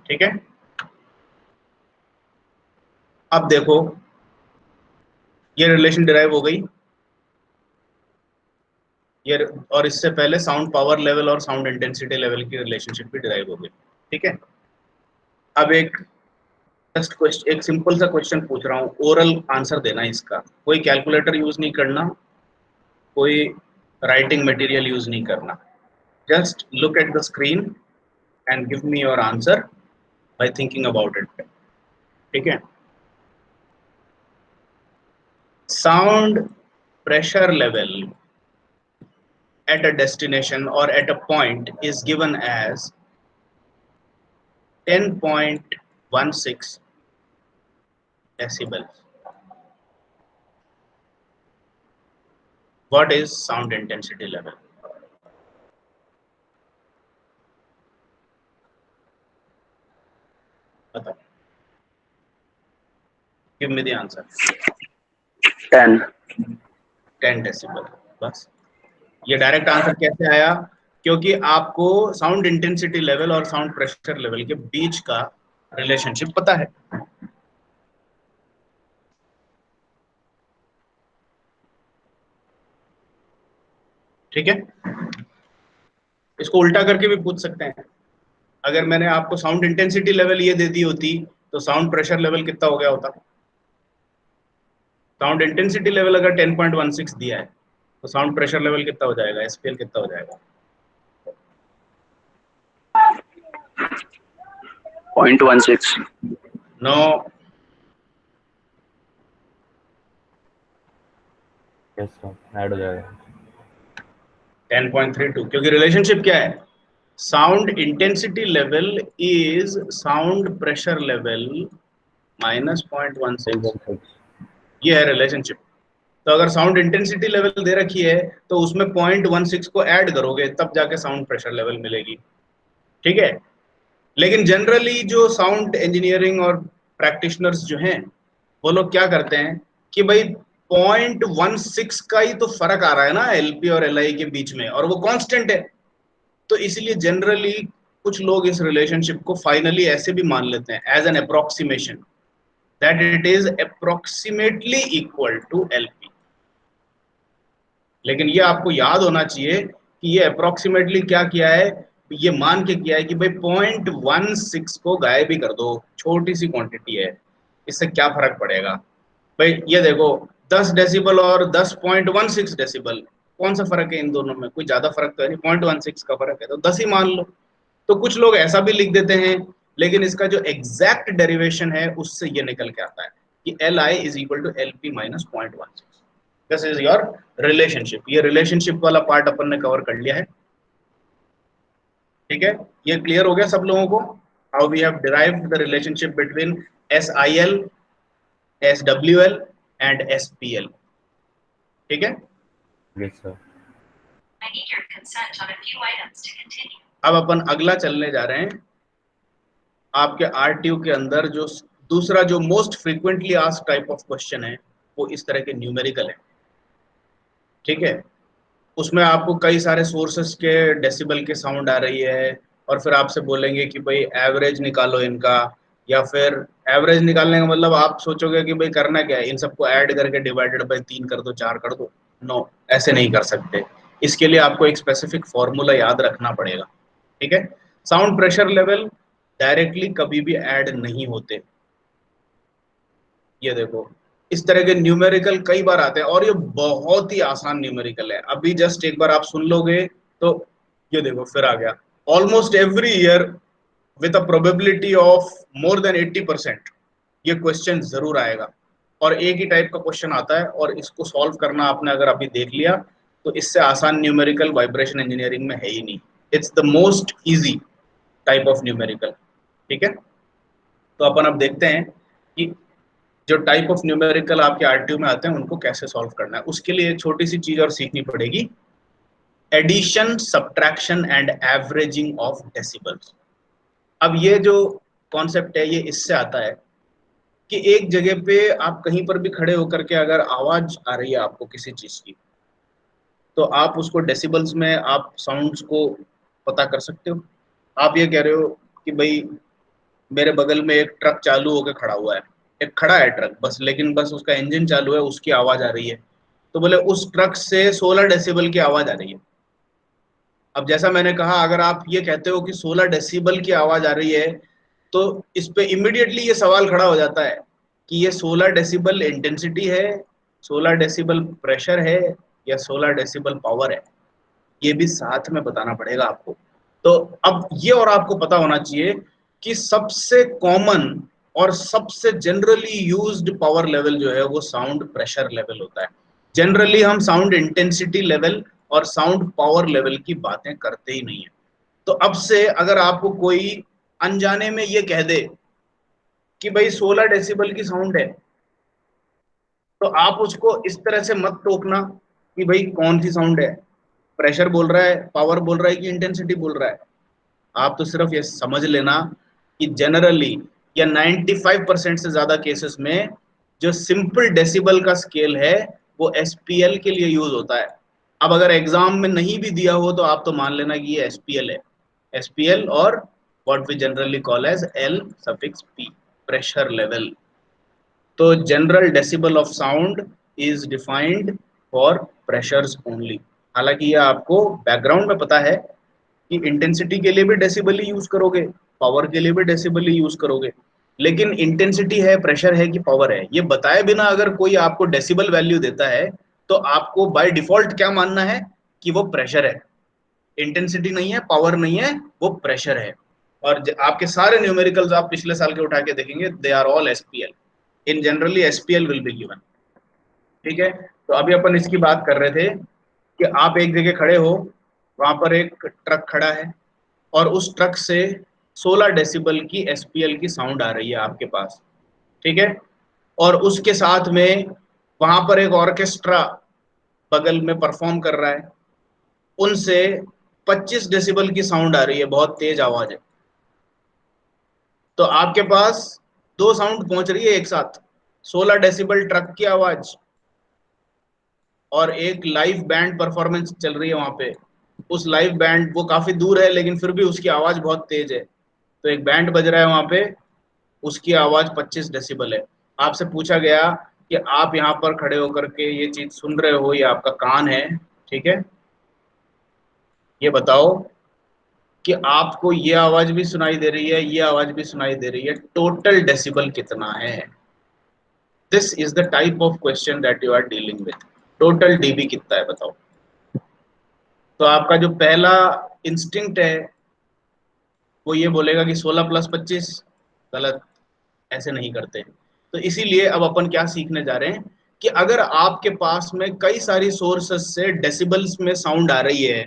ठीक है। अब देखो ये रिलेशन डिराइव हो गई ये, और इससे पहले साउंड पावर लेवल और साउंड इंटेंसिटी लेवल की रिलेशनशिप भी डिराइव हो गई, ठीक है। अब एक जस्ट क्वेश्चन, एक सिंपल सा क्वेश्चन पूछ रहा हूँ, ओरल आंसर देना है इसका। कोई कैलकुलेटर यूज नहीं करना, कोई राइटिंग मटेरियल यूज नहीं करना। Just look at the screen and give me your answer by thinking about it, ठीक है। Sound pressure level at a destination or at a point is given as 10.16 decibels. What is sound intensity level? बताओ, give me the answer. 10. 10 decibel. बस ये direct answer कैसे आया? क्योंकि आपको sound intensity level और साउंड प्रेशर लेवल के बीच का रिलेशनशिप पता है, ठीक है। इसको उल्टा करके भी पूछ सकते हैं। अगर मैंने आपको साउंड इंटेंसिटी लेवल ये दे दी होती तो साउंड प्रेशर लेवल कितना हो गया होता? साउंड इंटेंसिटी लेवल अगर 10.16 दिया है तो साउंड प्रेशर लेवल कितना हो जाएगा, एसपीएल कितना हो जाएगा? 0.16. नो, यस सर, ऐड हो जाएगा 10.32, क्योंकि रिलेशनशिप क्या है, sound intensity level is sound pressure level minus 0.16, 0.6. ये है रिलेशनशिप। तो अगर साउंड इंटेंसिटी लेवल दे रखी है तो उसमें 0.16 को ऐड करोगे तब जाके साउंड प्रेशर लेवल मिलेगी, ठीक है। लेकिन जनरली जो साउंड इंजीनियरिंग और प्रैक्टिशनर्स जो हैं वो लोग क्या करते हैं कि भाई 0.16 का ही तो फर्क आ रहा है ना एलपी और एलआई के बीच में, और वो कांस्टेंट है। तो इसलिए जनरली कुछ लोग इस रिलेशनशिप को फाइनली ऐसे भी मान लेते हैं as an approximation, that it is approximately equal to LP. लेकिन ये आपको याद होना चाहिए कि ये अप्रोक्सीमेटली क्या किया है, ये मान के किया है कि भाई 0.16 को गायब ही कर दो, छोटी सी क्वांटिटी है, इससे क्या फर्क पड़ेगा। भाई ये देखो 10 डेसिबल और 10.16 डेसिबल, कौन सा फर्क है इन दोनों में, कोई ज्यादा फर्क तो है नहीं, 0.16 का फर्क है तो 10 ही मान लो। तो कुछ लोग ऐसा भी लिख देते हैं, लेकिन इसका जो एग्जैक्ट डेरिवेशन है उससे ये निकल के आता है कि L I is equal to L P minus 0.16। This is your relationship. ये रिलेशनशिप वाला पार्ट अपन ने कवर कर लिया है, ठीक है। ये क्लियर हो गया सब लोगों को, how we have derived the relationship between S I L, S W L and S P L, ठीक है। Yes sir. I need your consent on a few items to continue. अब अपन अगला चलने जा रहे हैं। आपके आरटीयू के अंदर जो दूसरा जो most frequently asked type of question है वो इस तरह के न्यूमेरिकल है, ठीक है। उसमें आपको कई सारे सोर्सेस के डेसिबल के साउंड आ रही है और फिर आपसे बोलेंगे कि भाई एवरेज निकालो इनका, या फिर एवरेज निकालने का मतलब आप सोचोगे कि भाई करना क्या है, इन सबको ऐड करके डिवाइडेड बाय 3 कर दो, 4 कर दो। नो, ऐसे नहीं कर सकते। इसके लिए आपको एक स्पेसिफिक फॉर्मूला याद रखना पड़ेगा, ठीक है। साउंड प्रेशर लेवल डायरेक्टली कभी भी ऐड नहीं होते। ये देखो इस तरह के न्यूमेरिकल कई बार आते हैं और ये बहुत ही आसान न्यूमेरिकल है। अभी जस्ट एक बार आप सुन लोगे तो ये देखो फिर आ गया, almost every year with a probability of more than 80% ये क्वेश्चन जरूर आएगा। और एक ही टाइप का क्वेश्चन आता है और इसको सॉल्व करना आपने अगर अभी देख लिया तो इससे आसान न्यूमेरिकल वाइब्रेशन इंजीनियरिंग में है ही नहीं। It's the most easy type of numerical, ठीक है। तो अपन अब देखते हैं कि जो टाइप ऑफ न्यूमेरिकल आपके आरटीयू में आते हैं उनको कैसे सॉल्व करना है। उसके लिए एक छोटी सी चीज और सीखनी पड़ेगी, addition, subtraction and averaging of decibels. अब ये जो कॉन्सेप्ट है ये इससे आता है कि एक जगह पे आप कहीं पर भी खड़े होकर के अगर आवाज आ रही है आपको किसी चीज की, तो आप उसको डेसिबल्स में आप साउंड्स को पता कर सकते हो। आप ये कह रहे हो कि भाई मेरे बगल में एक ट्रक चालू होकर खड़ा हुआ है, एक खड़ा है ट्रक बस, लेकिन बस उसका इंजन चालू है, उसकी आवाज आ रही है, तो बोले उस ट्रक से 16 डेसिबल की आवाज आ रही है। अब जैसा मैंने कहा अगर आप ये कहते हो कि 16 डेसिबल की आवाज आ रही है तो इस पे इमिडिएटली ये सवाल खड़ा हो जाता है कि ये 16 डेसिबल इंटेंसिटी है, 16 डेसिबल प्रेशर है, या 16 डेसिबल पावर है। ये भी साथ में बताना पड़ेगा आपको। तो अब ये और आपको पता होना चाहिए कि सबसे कॉमन और सबसे जनरली यूज्ड पावर लेवल जो है वो साउंड प्रेशर लेवल होता है। जनरली हम साउंड इंटेंसिटी लेवल और साउंड पावर लेवल की बातें करते ही नहीं है। तो अब से अगर आपको कोई अनजाने में ये कह दे कि भाई 16 डेसिबल की साउंड है, तो आप उसको इस तरह से मत टोकना कि भाई कौन सी साउंड है, प्रेशर बोल रहा है, पावर बोल रहा है कि इंटेंसिटी बोल रहा है। आप तो सिर्फ ये समझ लेना कि जनरली या 95% से ज्यादा केसेस में जो सिंपल डेसिबल का स्केल है वो एसपीएल के लिए यूज होता है। अब अगर एग्जाम में नहीं भी दिया हो तो आप तो मान लेना कि ये एसपीएल है, एसपीएल और what we generally call as L suffix P, pressure level. तो general decibel of sound is defined for pressures only. हालांकि ये आपको बैकग्राउंड में पता है कि इंटेंसिटी के लिए भी डेसिबल ही यूज करोगे, पावर के लिए भी डेसिबल ही यूज करोगे, लेकिन इंटेंसिटी है, प्रेशर है कि पावर है, ये बताए बिना अगर कोई आपको डेसिबल वैल्यू देता है तो आपको बाय डिफॉल्ट क्या मानना है कि वो प्रेशर है, इंटेंसिटी नहीं है, पावर नहीं है, वो प्रेशर है। और आपके सारे न्यूमेरिकल्स आप पिछले साल के उठा के देखेंगे, they are all SPL. In generally SPL will be given. ठीक है, तो अभी अपन इसकी बात कर रहे थे कि आप एक जगह खड़े हो, वहां पर एक ट्रक खड़ा है और उस ट्रक से 16 डेसिबल की एसपीएल की साउंड आ रही है आपके पास। ठीक है, और उसके साथ में वहां पर एक ऑर्केस्ट्रा बगल में परफॉर्म कर रहा है, उनसे 25 डेसिबल की साउंड आ रही है, बहुत तेज आवाज है। तो आपके पास दो साउंड पहुंच रही है एक साथ, 16 डेसिबल ट्रक की आवाज और एक लाइव बैंड परफॉर्मेंस चल रही है वहां पे। उस लाइव बैंड, वो काफी दूर है लेकिन फिर भी उसकी आवाज बहुत तेज है, तो एक बैंड बज रहा है वहां पे, उसकी आवाज 25 डेसिबल है। आपसे पूछा गया कि आप यहाँ पर खड़े होकर के ये चीज सुन रहे हो, ये आपका कान है, ठीक है, ये बताओ कि आपको ये आवाज भी सुनाई दे रही है, ये आवाज भी सुनाई दे रही है, टोटल डेसिबल कितना है? This is the type of question that you are dealing with. Total dB कितना है बताओ। तो आपका जो पहला इंस्टिंक्ट है वो ये बोलेगा कि 16 प्लस 25। गलत, ऐसे नहीं करते। तो इसीलिए अब अपन क्या सीखने जा रहे हैं कि अगर आपके पास में कई सारी सोर्सेस से डेसिबल्स में साउंड आ रही है,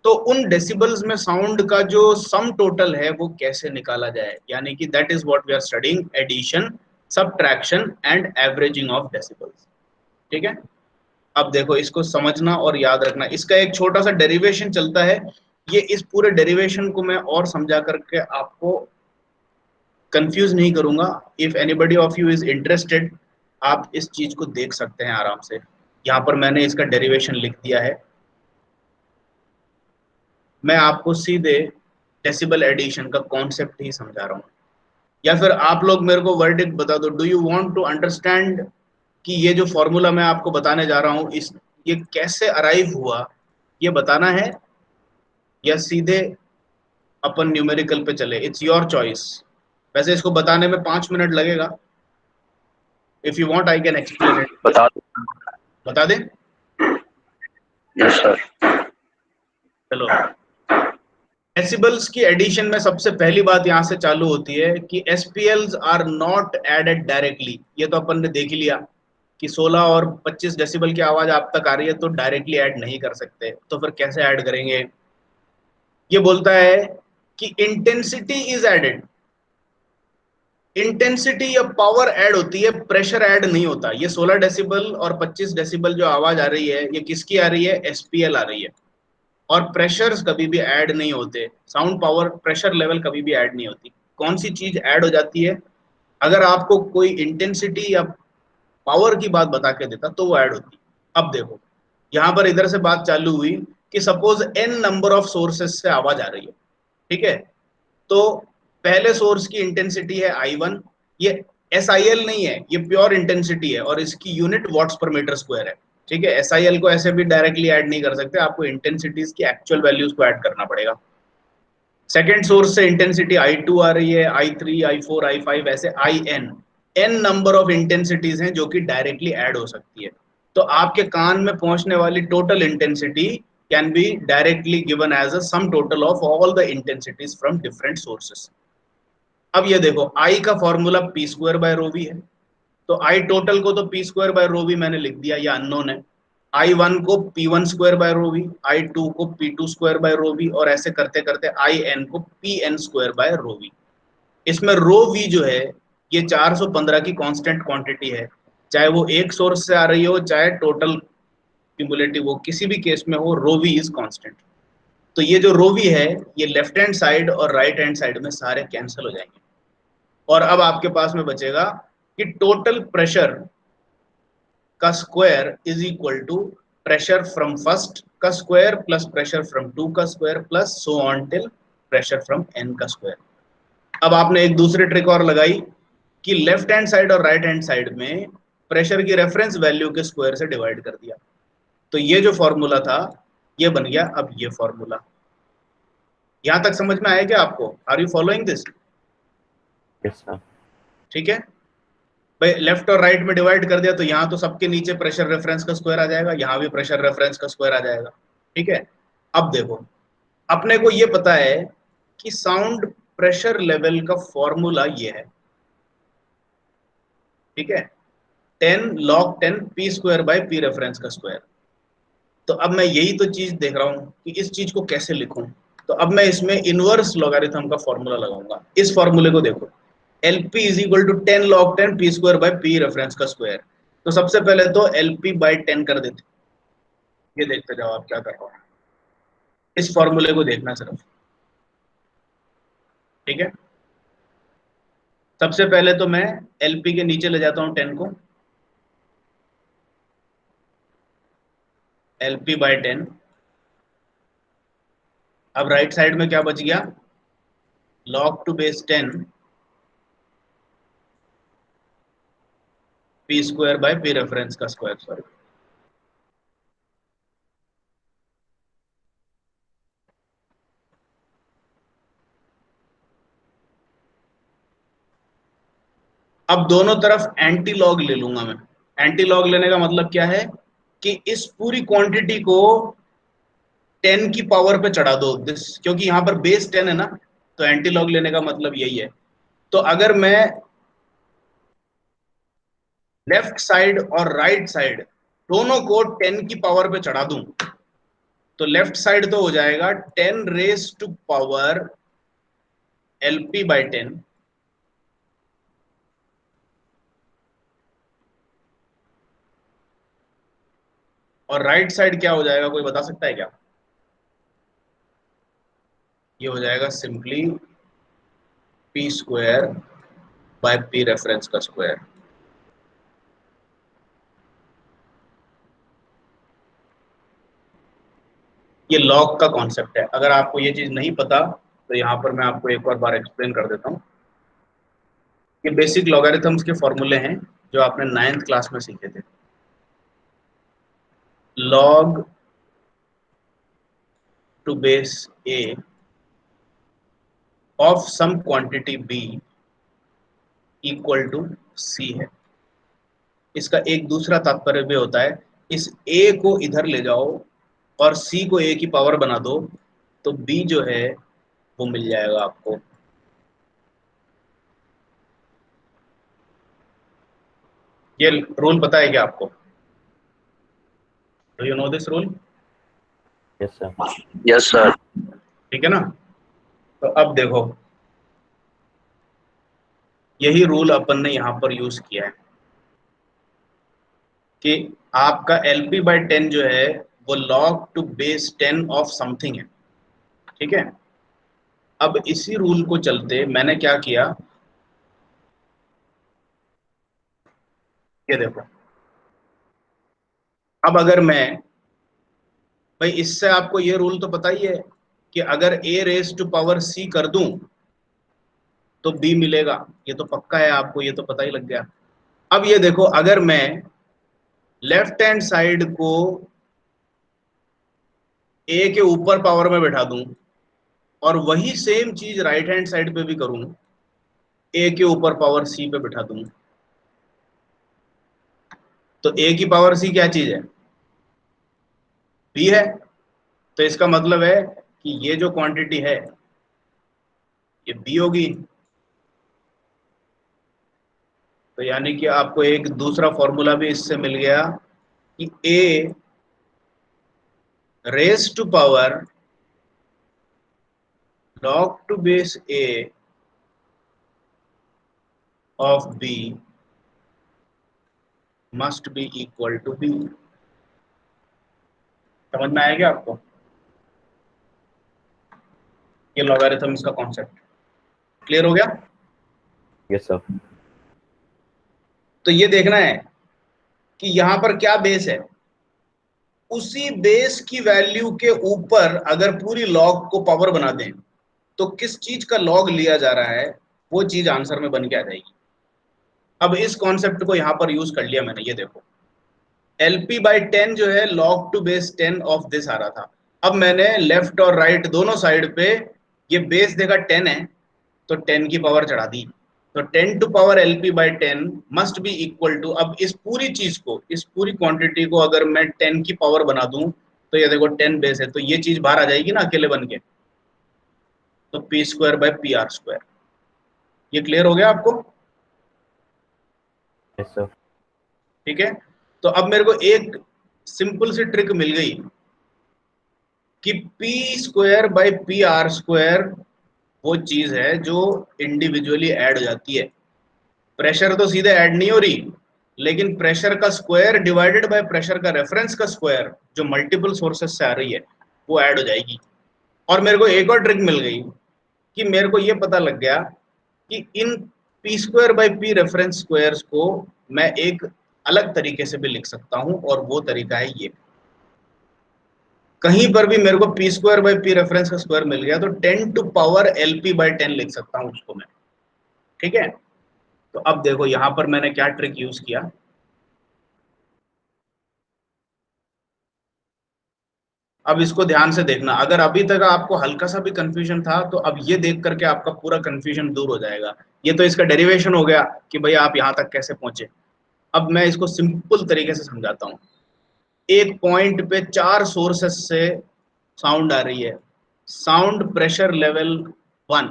तो उन डेसिबल्स में साउंड का जो सम टोटल है वो कैसे निकाला जाए, यानी कि that is what we are studying, addition, subtraction and averaging of decibels. ठीक है, अब देखो इसको समझना और याद रखना, इसका एक छोटा सा डेरिवेशन चलता है। ये इस पूरे डेरिवेशन को मैं और समझा करके आपको कंफ्यूज नहीं करूंगा। If anybody of you is interested, आप इस चीज को देख सकते हैं आराम से। यहाँ पर मैंने इसका डेरिवेशन लिख दिया है। मैं आपको सीधे डेसिबल एडिशन का कॉन्सेप्ट ही समझा रहा हूँ, या फिर आप लोग मेरे को वर्डिक्ट बता दो, do you want to understand कि ये जो फॉर्मूला मैं आपको बताने जा रहा हूँ इस ये कैसे अराइव हुआ, ये बताना है, या सीधे अपन न्यूमेरिकल पे चले? It's your choice. वैसे इसको बताने में 5 मिनट लगेगा। If you want I can explain it. बता दो। बता दें? Yes sir. चलो, डेसिबल्स की एडिशन में सबसे पहली बात यहां से चालू होती है कि एसपीएल्स आर नॉट एडेड डायरेक्टली। ये तो अपन ने देख ही लिया कि 16 और 25 डेसिबल की आवाज आप तक आ रही है तो डायरेक्टली ऐड नहीं कर सकते, तो फिर कैसे ऐड करेंगे? ये बोलता है कि इंटेंसिटी इज एडेड। इंटेंसिटी या पावर ऐड होती है, प्रेशर ऐड नहीं होता। ये 16 डेसिबल और 25 डेसिबल जो आवाज आ रही है, ये किसकी आ रही है? एसपीएल आ रही है। और प्रेशर्स कभी भी ऐड नहीं होते, साउंड पावर प्रेशर लेवल कभी भी ऐड नहीं होती। कौन सी चीज ऐड हो जाती है? अगर आपको कोई इंटेंसिटी या पावर की बात बता के देता तो वो ऐड होती। अब देखो, यहाँ पर इधर से बात चालू हुई कि suppose n number of sources से आवाज आ रही है, ठीक है, तो पहले सोर्स की इंटेंसिटी है I1, ये SIL नहीं है, ये प्योर इंटेंसिटी है और इसकी unit watts per metre square है। ठीक है, SIL को ऐसे भी डायरेक्टली ऐड नहीं कर सकते, आपको इंटेंसिटीज की एक्चुअल वैल्यूज को ऐड करना पड़ेगा। सेकेंड सोर्स से इंटेंसिटी I2 आ रही है, I3, I4, I5, ऐसे IN, n number of intensities हैं जो कि डायरेक्टली ऐड हो सकती है। तो आपके कान में पहुंचने वाली total intensity can be directly given as a sum total of all the intensities from different sources. अब ये देखो, I का formula P square by rho V है, तो I टोटल को तो P square by rho V मैंने लिख दिया, ये अननोन है। I1 को P1 square by rho we, I2 को P2 square by rho we, और ऐसे करते करते IN को PN square by rho V. इसमें रो वी जो है ये 415 की कांस्टेंट क्वांटिटी है, चाहे वो एक सोर्स से आ रही हो चाहे टोटल क्यूमुलेटिव हो, किसी भी केस में हो, रो वी इज कांस्टेंट। तो ये जो रो वी है ये लेफ्ट हैंड साइड और राइट हैंड साइड में सारे कैंसिल हो जाएंगे, और अब आपके पास में बचेगा कि टोटल प्रेशर का square is equal to pressure from first का square plus pressure from two का square plus so on till pressure from N का स्क्वायर। अब आपने एक दूसरी ट्रिक और लगाई कि लेफ्ट हैंड साइड और राइट हैंड साइड में प्रेशर की रेफरेंस वैल्यू के स्क्वायर से डिवाइड कर दिया, तो ये जो फॉर्मूला था ये बन गया अब ये फॉर्मूला। यहां तक समझ में आया क्या आपको? Are you following this? Yes sir. ठीक है भाई, लेफ्ट और राइट में डिवाइड कर दिया तो यहाँ तो सबके नीचे प्रेशर रेफरेंस का स्क्वायर आ जाएगा, यहाँ भी प्रेशर रेफरेंस का स्क्वायर आ जाएगा। ठीक है, अब देखो अपने को ये पता है कि साउंड प्रेशर लेवल का फॉर्मूला ये है, ठीक है, 10 log 10 P square by P reference का स्क्वायर। तो अब मैं यही तो चीज देख रहा हूं कि इस चीज को कैसे लिखूं। तो अब मैं इसमें इनवर्स लॉगरिथम का फॉर्मूला लगाऊंगा। इस फॉर्मूले को देखो, LP is equal to 10 log 10 P square by P reference का स्क्वायर। तो सबसे पहले तो LP बाय 10 कर देते, ये देखते जाओ आप क्या कर रहा हूं, इस फॉर्मूले को देखना सिर्फ। ठीक है, सबसे पहले तो मैं LP के नीचे ले जाता हूं 10 को, LP बाय 10। अब राइट साइड में क्या बच गया, log to base 10 P square by P reference का स्क्वायर। सॉरी, अब दोनों तरफ एंटी लॉग ले लूंगा मैं। एंटी लॉग लेने का मतलब क्या है कि इस पूरी क्वांटिटी को 10 की पावर पे चढ़ा दो दिस, क्योंकि यहां पर बेस 10 है ना, तो एंटी लॉग लेने का मतलब यही है। तो अगर मैं लेफ्ट साइड और राइट साइड दोनों को 10 की पावर पे चढ़ा दूं, तो लेफ्ट साइड तो हो जाएगा 10 raise to power LP by 10, और राइट साइड क्या हो जाएगा, कोई बता सकता है क्या? ये हो जाएगा simply P square by P reference का स्क्वायर। ये लॉग का कॉन्सेप्ट है। अगर आपको ये चीज नहीं पता तो यहाँ पर मैं आपको एक और बार एक्सप्लेन कर देता हूँ। ये बेसिक लॉगरिथम्स के फॉर्मूले हैं जो आपने 9th क्लास में सीखे थे। log to base a of some quantity b equal to c है। इसका एक दूसरा तात्पर्य भी होता है, इस a को इधर ले जाओ और c को a की पावर बना दो, तो b जो है वो मिल जाएगा आपको। ये रूल पता है क्या आपको? Do you know this rule? Yes sir. Yes, sir. ठीक है ना। तो अब देखो, यही रूल अपन ने यहां पर यूज किया है कि आपका LP बाय 10 जो है वो log to base 10 of something है। ठीक है, अब इसी रूल को चलते मैंने क्या किया, ये देखो, अब अगर मैं, भाई इससे आपको ये रूल तो पता ही है कि अगर a raise to power c कर दूं तो b मिलेगा, ये तो पक्का है, आपको ये तो पता ही लग गया। अब ये देखो, अगर मैं लेफ्ट हैंड साइड को a के ऊपर पावर में बैठा दूं और वही सेम चीज राइट हैंड साइड पे भी करूं, a के ऊपर पावर c पे बैठा दूं, तो a की पावर c क्या चीज है, b है। तो इसका मतलब है कि ये जो क्वांटिटी है ये b होगी। तो यानी कि आपको एक दूसरा फॉर्मूला भी इससे मिल गया कि a raise to power log to base a of b must be equal to b। समझ में आया क्या आपको ये लॉगरिथम्स का कॉन्सेप्ट? क्लियर हो गया? Yes sir. तो ये देखना है कि यहां पर क्या बेस है, उसी बेस की वैल्यू के ऊपर अगर पूरी लॉग को पावर बना दें तो किस चीज का लॉग लिया जा रहा है वो चीज आंसर में बन के आ जाएगी। अब इस कॉन्सेप्ट को यहां पर यूज कर लिया मैंने। ये देखो, LP बाय 10 जो है log to base 10 of this आ रहा था। अब मैंने लेफ्ट और राइट दोनों साइड पे ये बेस देखा 10 है तो 10 की पावर चढ़ा दी, तो 10 to power LP by 10 must be equal to, अब इस पूरी चीज को, इस पूरी क्वांटिटी को अगर मैं 10 की पावर बना दूं तो ये देखो 10 बेस है, तो ये चीज बाहर आ जाएगी ना अकेले बन के, तो P square by P R square. ये क्लियर हो गया आपको? Yes sir. ठीक है, तो अब मेरे को एक सिंपल सी ट्रिक मिल गई कि P square by P R square वो चीज है जो इंडिविजुअली ऐड हो जाती है। प्रेशर तो सीधे ऐड नहीं हो रही, लेकिन प्रेशर का स्क्वायर डिवाइडेड बाय प्रेशर का रेफरेंस का स्क्वायर जो मल्टीपल सोर्सेस से आ रही है वो ऐड हो जाएगी। और मेरे को एक और ट्रिक मिल गई कि मेरे को ये पता लग गया कि इन P square by P reference squares को मैं एक अलग तरीके से भी लिख सकता हूं, और वो तरीका है ये। कहीं पर भी मेरे को P square by P reference का स्क्वायर मिल गया तो 10 टू पावर LP बाई 10 लिख सकता हूं उसको मैं। ठीक है, तो अब देखो यहां पर मैंने क्या ट्रिक यूज किया। अब इसको ध्यान से देखना, अगर अभी तक आपको हल्का सा भी कंफ्यूजन था तो अब ये देख करके आपका पूरा कंफ्यूजन दूर हो जाएगा। ये तो इसका डेरिवेशन हो गया कि भाई आप यहां तक कैसे पहुंचे। अब मैं इसको सिंपल तरीके से समझाता हूं। एक पॉइंट पे 4 सोर्सेस से साउंड आ रही है, साउंड प्रेशर लेवल 1,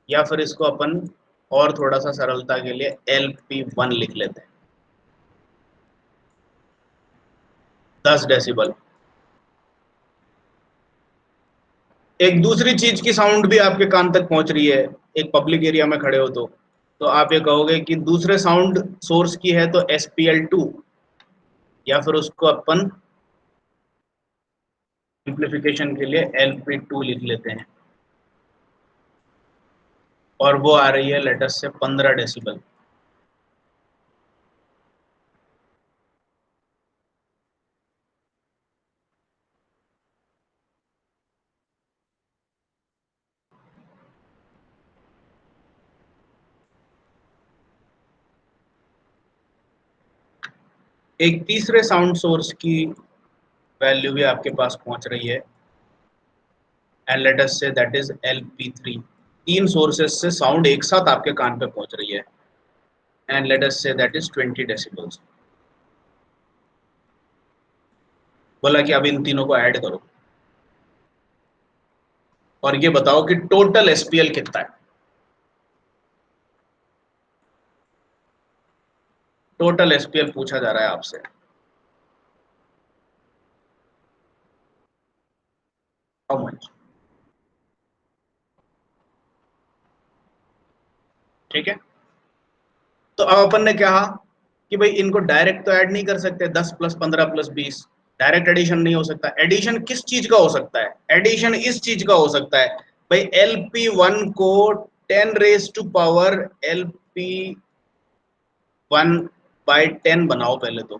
या फिर इसको अपन और थोड़ा सा सरलता के लिए LP1 लिख लेते हैं, 10 डेसिबल। एक दूसरी चीज की साउंड भी आपके कान तक पहुंच रही है, एक पब्लिक एरिया में खड़े हो तो आप ये कहोगे कि दूसरे साउंड सोर्स की है तो SPL2, या फिर उसको अपन सिंप्लीफिकेशन के लिए LP2 लिख लेते हैं, और वो आ रही है लेटेस्ट से 15 डेसिबल। एक तीसरे साउंड सोर्स की वैल्यू भी आपके पास पहुंच रही है, and let us say that is LP3। 3 sources से साउंड एक साथ आपके कान पे पहुंच रही है, and let us say that is 20 decibels. बोला कि अब इन तीनों को ऐड करो और ये बताओ कि टोटल SPL कितना है। टोटल SPL पूछा जा रहा है आपसे। How much? ठीक है, तो अब अपन ने कहा कि भाई इनको डायरेक्ट तो ऐड नहीं कर सकते, 10 प्लस 15 प्लस 20 डायरेक्ट एडिशन नहीं हो सकता। एडिशन किस चीज का हो सकता है? एडिशन इस चीज का हो सकता है भाई, LP1 को 10 raise to power LP1 by 10 बनाओ पहले तो,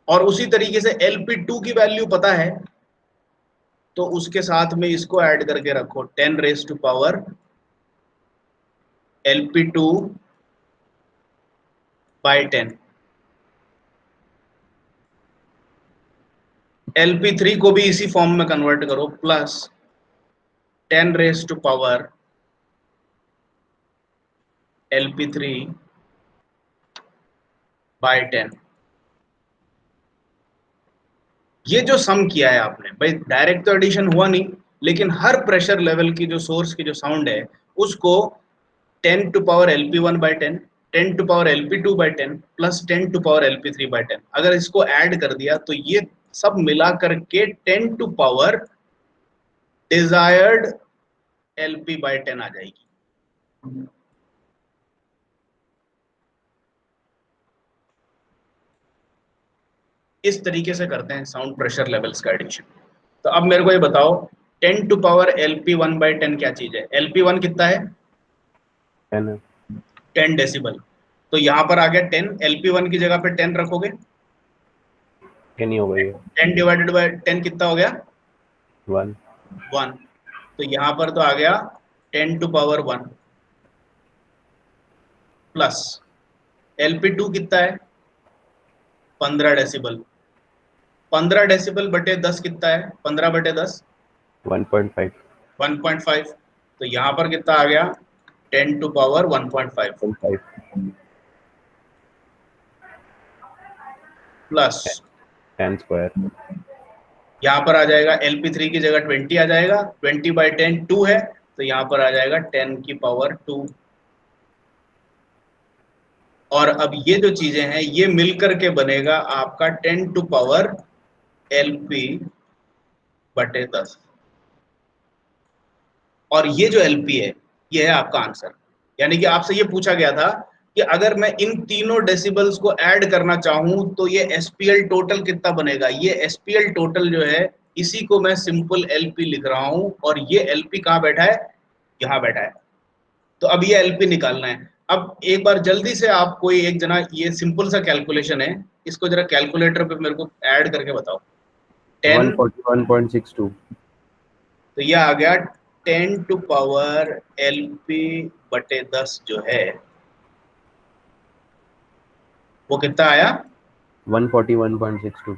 और उसी तरीके से LP2 की वैल्यू पता है तो उसके साथ में इसको ऐड करके रखो, 10 raise to power LP2 by 10। LP3 को भी इसी फॉर्म में कन्वर्ट करो, plus 10 raise to power LP3 by 10। ये जो सम किया है आपने भाई, डायरेक्ट तो एडिशन हुआ नहीं, लेकिन हर प्रेशर लेवल की जो सोर्स की जो साउंड है उसको 10 to power LP1 by 10, 10 to power LP2 by 10 plus 10 to power LP3 by 10, अगर इसको ऐड कर दिया तो ये सब मिला करके 10 to power desired LP by 10 आ जाएगी। इस तरीके से करते हैं साउंड प्रेशर लेवल्स का एडिशन। तो अब मेरे को ये बताओ 10 टू पावर LP1 बाई 10 क्या चीज है? LP1 कितना है? 10 डेसिबल। तो यहाँ पर आ गया 10, LP1 की जगह पे 10 रखोगे, 10 ही हो गई है। 10 डिवाइडेड बाय 10 कितना हो गया? 1। 1। तो यहाँ पर तो आ गया 10 टू पावर 1 प्लस LP2 कितना है? 15 डेसिबल। 15 डेसिबल बटे 10 कितना है? 15 बटे 10 1.5। 1.5, तो यहाँ पर कितना आ गया 10 टू पावर 1.5 5 प्लस 10 स्क्वायर यहाँ पर आ जाएगा LP3 की जगह 20 आ जाएगा, 20/10 2 है, तो यहाँ पर आ जाएगा 10 की पावर 2। और अब ये जो चीजें हैं ये मिलकर के बनेगा आपका 10 टू पावर LP/10, और ये जो LP है ये है आपका आंसर। यानी कि आपसे ये पूछा गया था कि अगर मैं इन तीनों डेसिबल्स को ऐड करना चाहूं तो ये SPL टोटल कितना बनेगा। ये SPL टोटल जो है इसी को मैं सिंपल LP लिख रहा हूं, और ये LP कहाँ बैठा है, यहाँ बैठा है। तो अब ये LP निकालना है। अब एक बार जल्दी से आप कोई एक जना, ये सिंपल सा कैलकुलेशन है, इसको जरा कैलकुलेटर पे मेरे को ऐड करके बताओ। 10, 141.62 तो ये आ गया 10 टू पावर LP/10 जो है वो कितना आया 141.62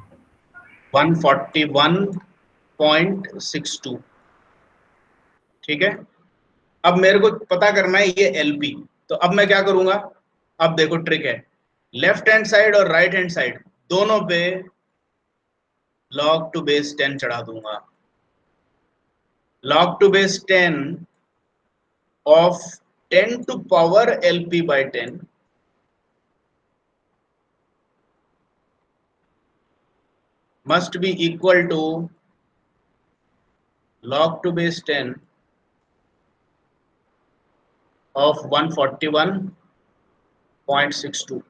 141.62। ठीक है, अब मेरे को पता करना है ये LP। तो अब मैं क्या करूंगा, अब देखो ट्रिक है, लेफ्ट हैंड साइड और राइट हैंड साइड दोनों पे log टू बेस 10 चढ़ा दूंगा। log to base 10 of 10 to power LP/10 must be equal to log to base 10 of 141.62।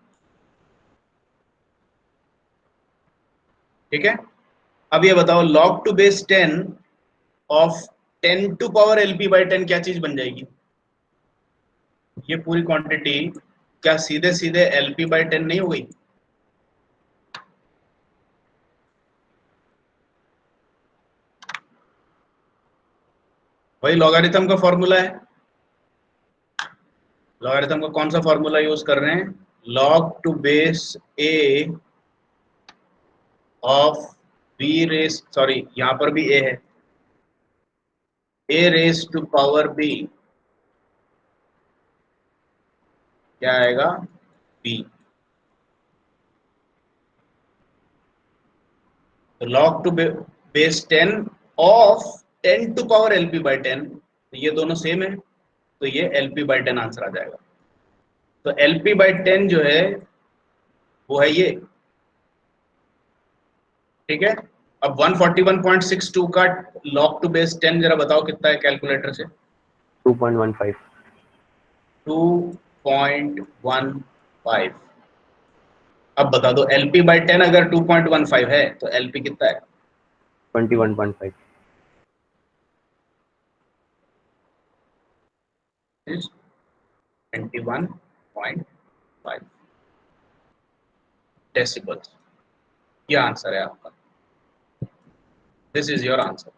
ठीक है, अब ये बताओ log to base 10 of 10 to power LP/10 क्या चीज बन जाएगी। ये पूरी क्वांटिटी क्या सीधे सीधे LP/10 नहीं हो गई। वही लॉगरिथम का फॉर्मूला है। लॉगरिथम का कौन सा फॉर्मूला यूज कर रहे हैं, log to base a of b raise, sorry यहां पर भी a है, a raise to power b क्या आएगा b। तो log to base 10 of 10 to power LP/10, तो ये दोनों सेम है, तो ये LP/10 आंसर आ जाएगा। तो LP/10 जो है वो है ये। ठीक है, अब 141.62 का log टू बेस 10 जरा बताओ कितना है कैलकुलेटर से। 2.15 2.15। अब बता दो LP/10 अगर 2.15 है तो LP कितना है 21.5 21.5 डेसिबल्स। ये आंसर है आपका, दिस इज योर आंसर।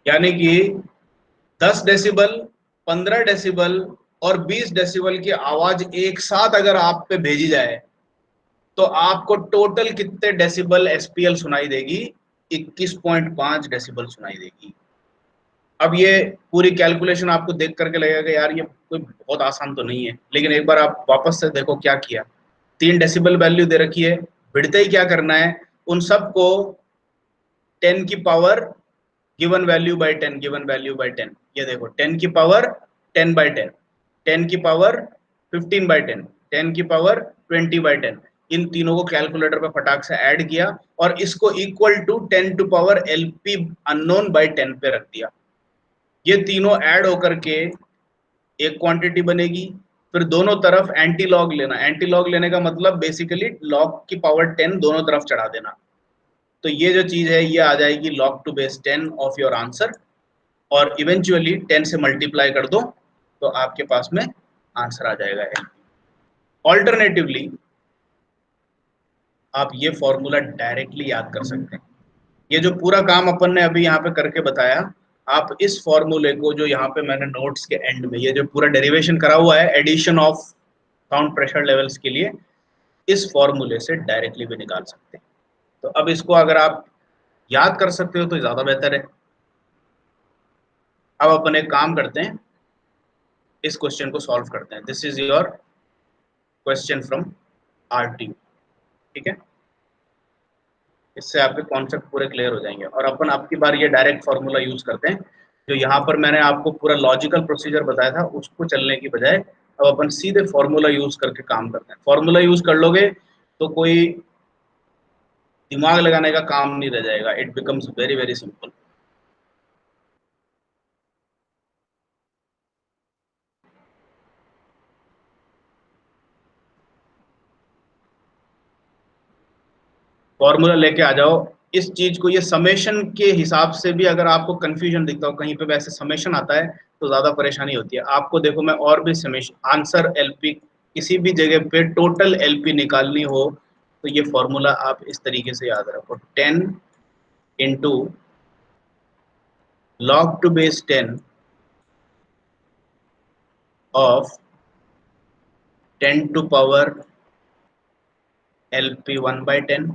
यानी कि 10 डेसिबल, 15 डेसिबल और 20 डेसिबल की आवाज एक साथ अगर आप पे भेजी जाए तो आपको टोटल कितने डेसिबल SPL सुनाई देगी, 21.5 डेसिबल सुनाई देगी। अब ये पूरी कैलकुलेशन आपको देख करके लगेगा कि यार ये कोई बहुत आसान तो नहीं है, लेकिन एक बार आप वापस से देखो क्या किया। 3 डेसिबल वैल्यू दे रखी है, भिड़ते ही क्या करना है, उन सबको 10 की power given value by 10, given value by 10, ये देखो 10 की पावर 10/10, 10 की पावर 15/10, 10 की पावर 20/10, इन तीनों को कैलकुलेटर पे फटाक से ऐड किया और इसको equal to 10 to power LP unknown by 10 पे रख दिया। ये तीनों ऐड होकर के एक क्वांटिटी बनेगी। फिर दोनों तरफ एंटी लॉग लेना, एंटी लॉग लेने का मतलब बेसिकली लॉग की पावर 10 दोनों तरफ चढ़ा देना। तो ये जो चीज है ये आ जाएगी log to base 10 of your answer, और इवेंचुअली 10 से मल्टीप्लाई कर दो तो आपके पास में आंसर आ जाएगा। ऑल्टरनेटिवली आप ये फॉर्मूला डायरेक्टली याद कर सकते हैं। ये जो पूरा काम अपन ने अभी यहाँ पे करके बताया, आप इस फॉर्मूले को जो यहाँ पे मैंने नोट्स के एंड में ये जो पूरा डेरिवेशन करा हुआ है addition of sound pressure levels के लिए, इस फॉर्मूले से डायरेक्टली भी निकाल सकते हैं। तो अब इसको अगर आप याद कर सकते हो तो ज़्यादा बेहतर है। अब अपन एक काम करते हैं, इस क्वेश्चन को सॉल्व करते हैं। This is your question from RT, ठीक है। इससे आपके कॉन्सेप्ट पूरे क्लियर हो जाएंगे। और अपन आपकी बार ये डायरेक्ट फॉर्मूला यूज करते हैं, जो यहाँ पर मैंने आपको पूरा लॉजिकल प्रोसीजर बताया था उसको चलने की बजाय अब अपन सीधे फॉर्मूला यूज करके काम करते हैं। फॉर्मूला यूज कर लोगे तो कोई दिमाग लगाने का काम नहीं रह जाएगा, it becomes very very simple. Formula लेके आ जाओ। इस चीज को, ये समेशन के हिसाब से भी अगर आपको कंफ्यूजन दिखता हो कहीं पे वैसे समेशन आता है तो ज्यादा परेशानी होती है आपको। देखो मैं और भी समेशन, आंसर एलपी, किसी भी जगह पे टोटल एलपी निकालनी हो तो ये फॉर्मूला आप इस तरीके से याद रखो, 10 into log to base 10 of 10 to power LP 1 by 10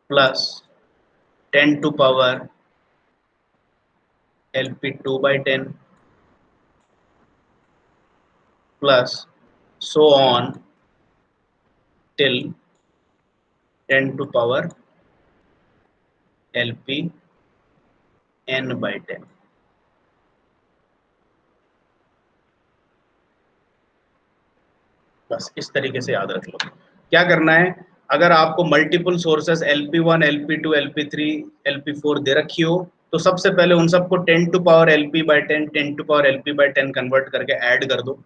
plus 10 to power LP 2 by 10 plus so on till 10 to power LP n by 10। बस इस तरीके से याद रख लो। क्या करना है, अगर आपको multiple sources LP1, LP2, LP3, LP4 दे रखी हो तो सबसे पहले उन सबको 10 to power LP by 10, 10 to power LP by 10 convert करके ऐड कर दो।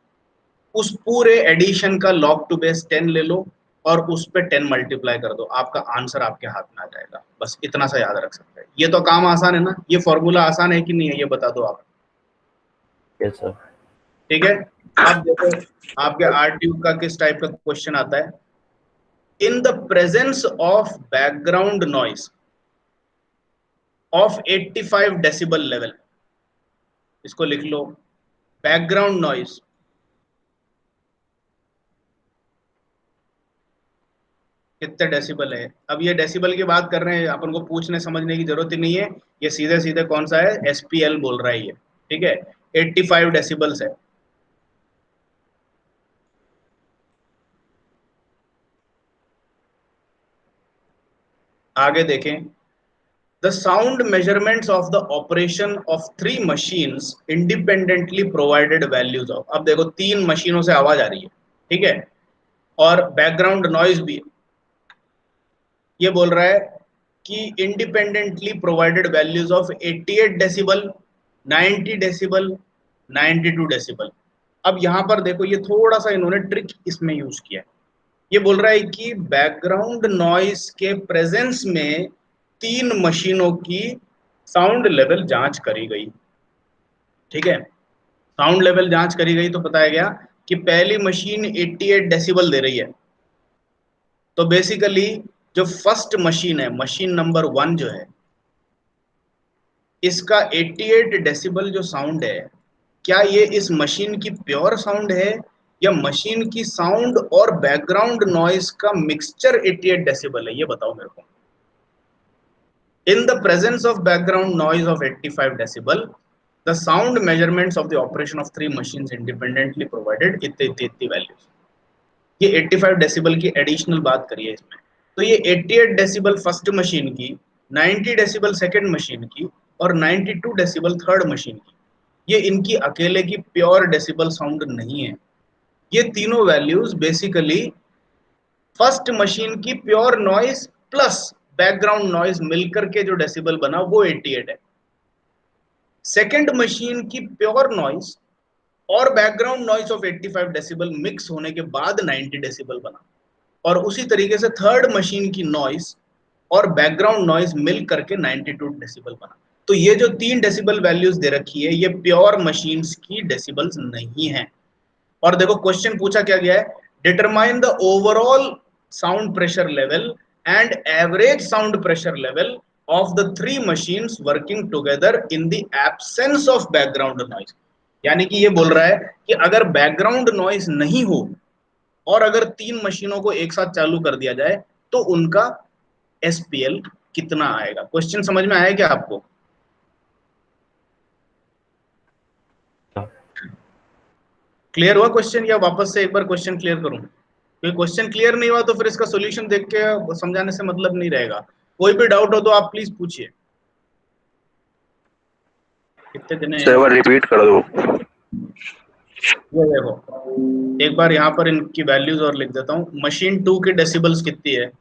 उस पूरे एडिशन का log टू बेस 10 ले लो और उस पे 10 मल्टीप्लाई कर दो, आपका आंसर आपके हाथ में आ जाएगा। बस इतना सा याद रख सकते हैं। ये तो काम आसान है ना, ये फॉर्मूला आसान है कि नहीं है ये बता दो आप। Yes sir. ठीक है। अब देखो आपके आरटीयू का किस टाइप का क्वेश्चन आता है। In the presence of background noise of 85 decibel level, इसको लिख लो, बैकग्राउंड नॉइस कितने डेसिबल है। अब ये डेसिबल की बात कर रहे हैं, अपन को पूछने समझने की जरूरत ही नहीं है, ये सीधे सीधे कौन सा है, एसपीएल बोल रहा है ये, ठीक है। 85 डेसिबल्स है। आगे देखें, the sound measurements of the operation of 3 machines independently provided values of. अब देखो 3 मशीनों से आवाज आ रही है, ठीक है, और बैकग्राउंड नॉइज भी। ये बोल रहा है कि independently provided values of 88 decibel, 90 decibel, 92 decibel. अब यहां पर देखो ये थोड़ा सा इन्होंने ट्रिक इसमें यूज किया है। ये बोल रहा है कि बैकग्राउंड नॉइस के प्रेजेंस में 3 मशीनों की साउंड लेवल जांच करी गई, ठीक है। साउंड लेवल जांच करी गई तो बताया गया कि पहली मशीन 88 डेसिबल दे रही है। तो बेसिकली जो फर्स्ट मशीन है, मशीन नंबर 1 जो है, इसका 88 डेसिबल जो साउंड है, क्या ये इस मशीन की प्योर साउंड है या मशीन की साउंड और बैकग्राउंड नॉइस का मिक्सचर 88 डेसिबल है, ये बताओ मेरे को। In the presence of background noise of 85 decibel, the sound measurements of the operation of 3 machines independently provided इतनी वैल्यूज। ये 85 डेसिबल की एडिशनल बात करिए इसमें। तो ये 88 डेसिबल फर्स्ट मशीन की, 90 डेसिबल सेकंड मशीन की और 92 डेसिबल थर्ड मशीन की, ये इनकी अकेले की प्योर डेसिबल साउंड नहीं है। ये तीनों वैल्यूज बेसिकली फर्स्ट मशीन की pure noise plus background noise मिलकर के जो डेसिबल बना वो 88 है। सेकंड मशीन की प्योर नॉइस और background noise of 85 decibel mix होने के बाद 90 डेसिबल बना, और उसी तरीके से थर्ड मशीन की नॉइस और बैकग्राउंड नॉइस मिल करके 92 डेसिबल बना। तो ये जो 3 डेसिबल वैल्यूज दे रखी है ये प्योर मशीन्स की डेसिबल्स नहीं है। और देखो क्वेश्चन पूछा क्या गया है, determine the overall sound pressure level and average sound pressure level of the 3 machines working together in the absence of background noise. यानी कि ये बोल रहा है कि अगर बैकग्राउंड नॉइस नहीं हो और अगर 3 मशीनों को एक साथ चालू कर दिया जाए तो उनका एसपीएल कितना आएगा। क्वेश्चन समझ में आया क्या आपको? क्लियर हुआ क्वेश्चन, या वापस से एक बार क्वेश्चन क्लियर करूं? क्योंकि क्वेश्चन क्लियर नहीं हुआ तो फिर इसका सॉल्यूशन देख के समझाने से मतलब नहीं रहेगा। कोई भी डाउट हो तो आप प्लीज पूछिए। कितने दिन सर एक बार रिपीट कर दो। ये देखो एक बार यहाँ पर इनकी वैल्यूज और लिख देता हूँ। मशीन 2 की डेसिबल्स कितनी है?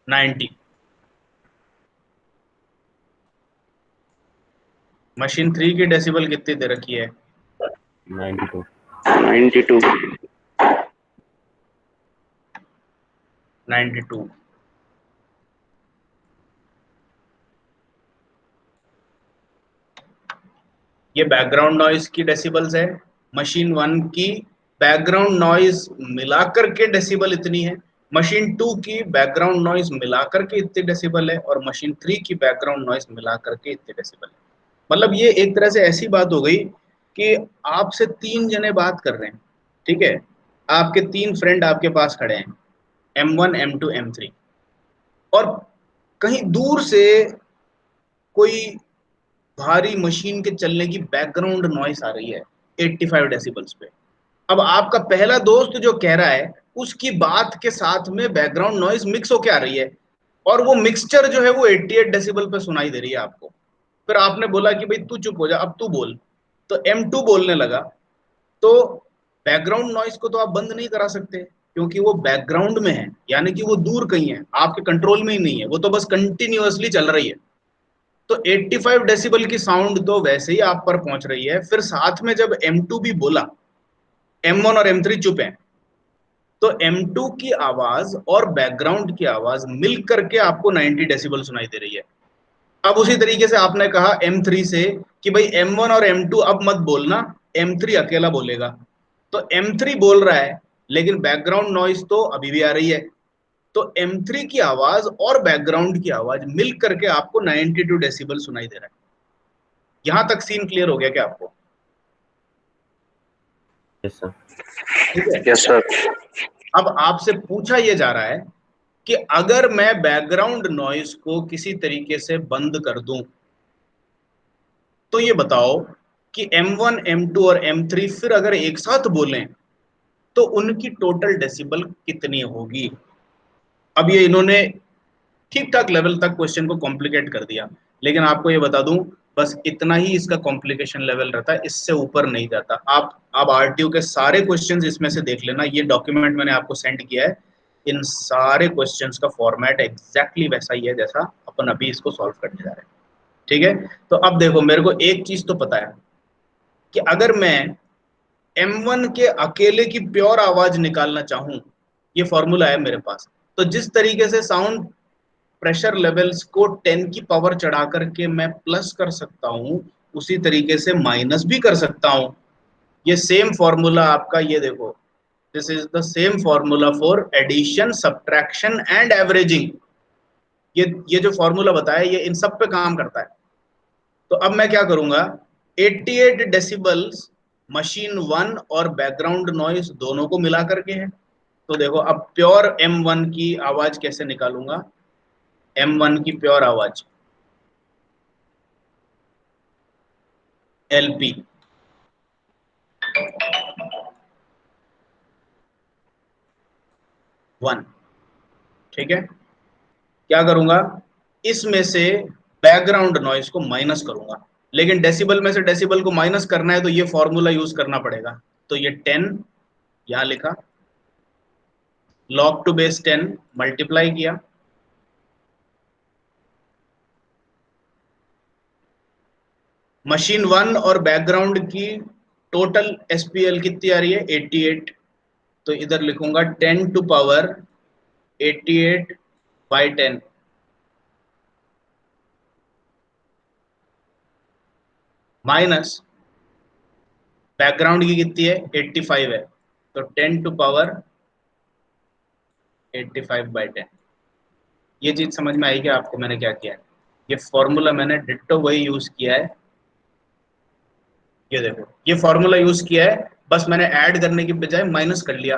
90। मशीन 3 की डेसिबल कितनी दे रखी है? 92। 92। 92। ये बैकग्राउंड नॉइज की डेसिबल्स है। मशीन 1 की बैकग्राउंड नॉइज मिलाकर के डेसिबल इतनी है। मशीन 2 की बैकग्राउंड नॉइज मिलाकर के इतनी डेसिबल है, और मशीन 3 की बैकग्राउंड नॉइज मिलाकर के इतने डेसिबल है। मतलब ये एक तरह से ऐसी बात हो गई कि आपसे 3 जने बात कर रहे हैं, ठीक है? आपके 3 फ्रेंड आपके पास खड़े हैं, M1 M2 M3, और कहीं दूर से कोई भारी मशीन के चलने की बैकग्राउंड नॉइस आ रही है 85 डेसिबल्स पे। अब आपका पहला दोस्त जो कह रहा है उसकी बात के साथ में बैकग्राउंड नॉइस मिक्स होके आ रही है, और वो मिक्सचर जो है वो 88 डेसिबल पे सुनाई दे रही है आपको। फिर आपने बोला कि भाई तू चुप हो जा, अब तू बोल। तो M2 बोलने लगा। तो बैकग्राउंड नॉइस को तो आप बंद नहीं करा सकते, क्योंकि वो बैकग्राउंड में है, यानी कि वो दूर कहीं है, आपके कंट्रोल में ही नहीं है, वो तो बस कंटिन्यूअसली चल रही है। तो 85 डेसिबल की साउंड तो वैसे ही आप पर पहुंच रही है, फिर साथ में जब M2 भी बोला, M1 और M3 चुप हैं, तो M2 की आवाज और बैकग्राउंड की आवाज मिल करके आपको 90 डेसिबल सुनाई दे रही है। अब उसी तरीके से आपने कहा M3 से कि भाई M1 और M2 अब मत बोलना, M3 अकेला बोलेगा। तो M3 बोल रहा है, लेकिन बैकग्राउंड नॉइस तो अभी भी आ रही है। तो M3 की आवाज और बैकग्राउंड की आवाज मिल करके आपको 92 डेसिबल सुनाई दे रहा है। यहां तक सीन क्लियर हो गया क्या आपको? Yes sir. ठीक है। Yes sir. अब आपसे पूछा यह जा रहा है कि अगर मैं बैकग्राउंड नॉइस को किसी तरीके से बंद कर दूं, तो ये बताओ कि M1 M2 और M3 फिर अगर एक साथ बोलें तो उनकी टोटल डेसिबल कितनी होगी? अब ये इन्होंने ठीक ठाक लेवल तक क्वेश्चन को कॉम्प्लिकेट कर दिया, लेकिन आपको ये बता दूं बस इतना ही इसका कॉम्प्लिकेशन लेवल रहता है, इससे ऊपर नहीं जाता। आप आरटीयू के सारे क्वेश्चंस इसमें से देख लेना, ये डॉक्यूमेंट मैंने आपको सेंड किया है। इन सारे क्वेश्चंस का फॉर्मेट एग्जैक्टली वैसा ही है जैसा अपन अभी इसको सॉल्व करने जा रहे हैं, ठीक है? तो अब देखो, मेरे को एक चीज तो पता है कि अगर मैं M1 के अकेले की प्योर आवाज निकालना चाहूं, ये फॉर्मूला है मेरे पास। तो जिस तरीके से साउंड प्रेशर लेवल्स को 10 की पावर चढ़ा करके मैं प्लस कर सकता हूं, उसी तरीके से माइनस भी कर सकता हूं। ये सेम फॉर्मूला आपका, ये देखो, this is the same formula for addition, subtraction and averaging. ये जो फॉर्मूला बताया ये इन सब पे काम करता है। तो अब मैं क्या करूंगा, 88 डेसिबल्स मशीन 1 और बैकग्राउंड नॉइस दोनों को मिला करके है। तो देखो अब प्योर M1 की आवाज कैसे निकालूंगा, M1 की प्योर आवाज LP, वन, ठीक है? क्या करूंगा, इसमें से बैकग्राउंड नॉइस को माइनस करूंगा, लेकिन डेसिबल में से डेसिबल को माइनस करना है तो ये फॉर्मूला यूज करना पड़ेगा। तो ये 10 यहां लिखा, log टू बेस 10 मल्टीप्लाई किया, मशीन 1 और बैकग्राउंड की टोटल SPL कितनी आ रही है, 88। तो इधर लिखूंगा 10 to power 88 by 10, minus background की कितनी है, 85 है, तो 10 टू पावर 85 बाई 10। ये चीज समझ में आई क्या आपको मैंने क्या किया है? ये फॉर्मूला मैंने डिट्टो वही यूज किया है। ये देखो ये फॉर्मूला यूज किया है, बस मैंने ऐड करने की बजाय माइनस कर लिया।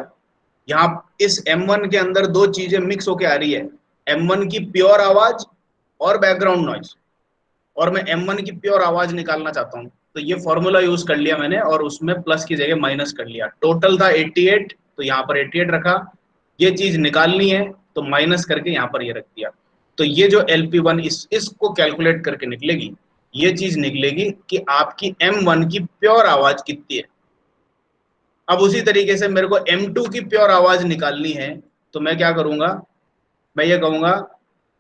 यहाँ इस M1 के अंदर दो चीजें मिक्स होके आ रही है, M1 की प्योर आवाज और बैकग्राउंड नॉइस। और मैं M1 की प्योर आवाज निकालना चाहता हूँ, तो ये फॉर्मूला यूज कर लिया मैंने और उसमें प्लस की जगह माइनस कर लिया। टोटल था 88, तो यहाँ पर 88 रखा। ये चीज निकालनी है तो माइनस करके यहाँ पर ये रख दिया। तो ये जो LP1 इसको कैलकुलेट करके निकलेगी, ये चीज निकलेगी कि आपकी M1 की प्योर आवाज कितनी है। अब उसी तरीके से मेरे को M2 की प्योर आवाज निकालनी है, तो मैं क्या करूंगा, मैं ये कहूंगा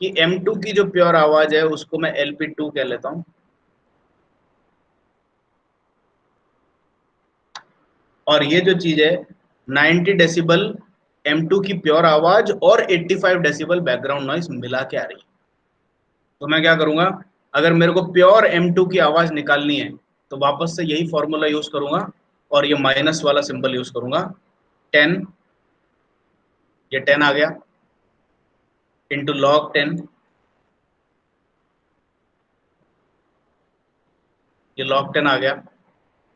कि M2 की जो प्योर आवाज है उसको मैं LP2 कह लेता हूं, और ये जो चीज है 90 डेसिबल M2 की प्योर आवाज और 85 डेसिबल बैकग्राउंड नॉइस मिला के आ रही है। तो मैं क्या करूंगा, अगर मेरे को प्योर M2 की आवाज निकालनी है तो वापस से यही फॉर्मूला यूज करूंगा और ये माइनस वाला सिंबल यूज करूंगा। 10, ये 10 आ गया, इंटू log 10, ये log 10 आ गया।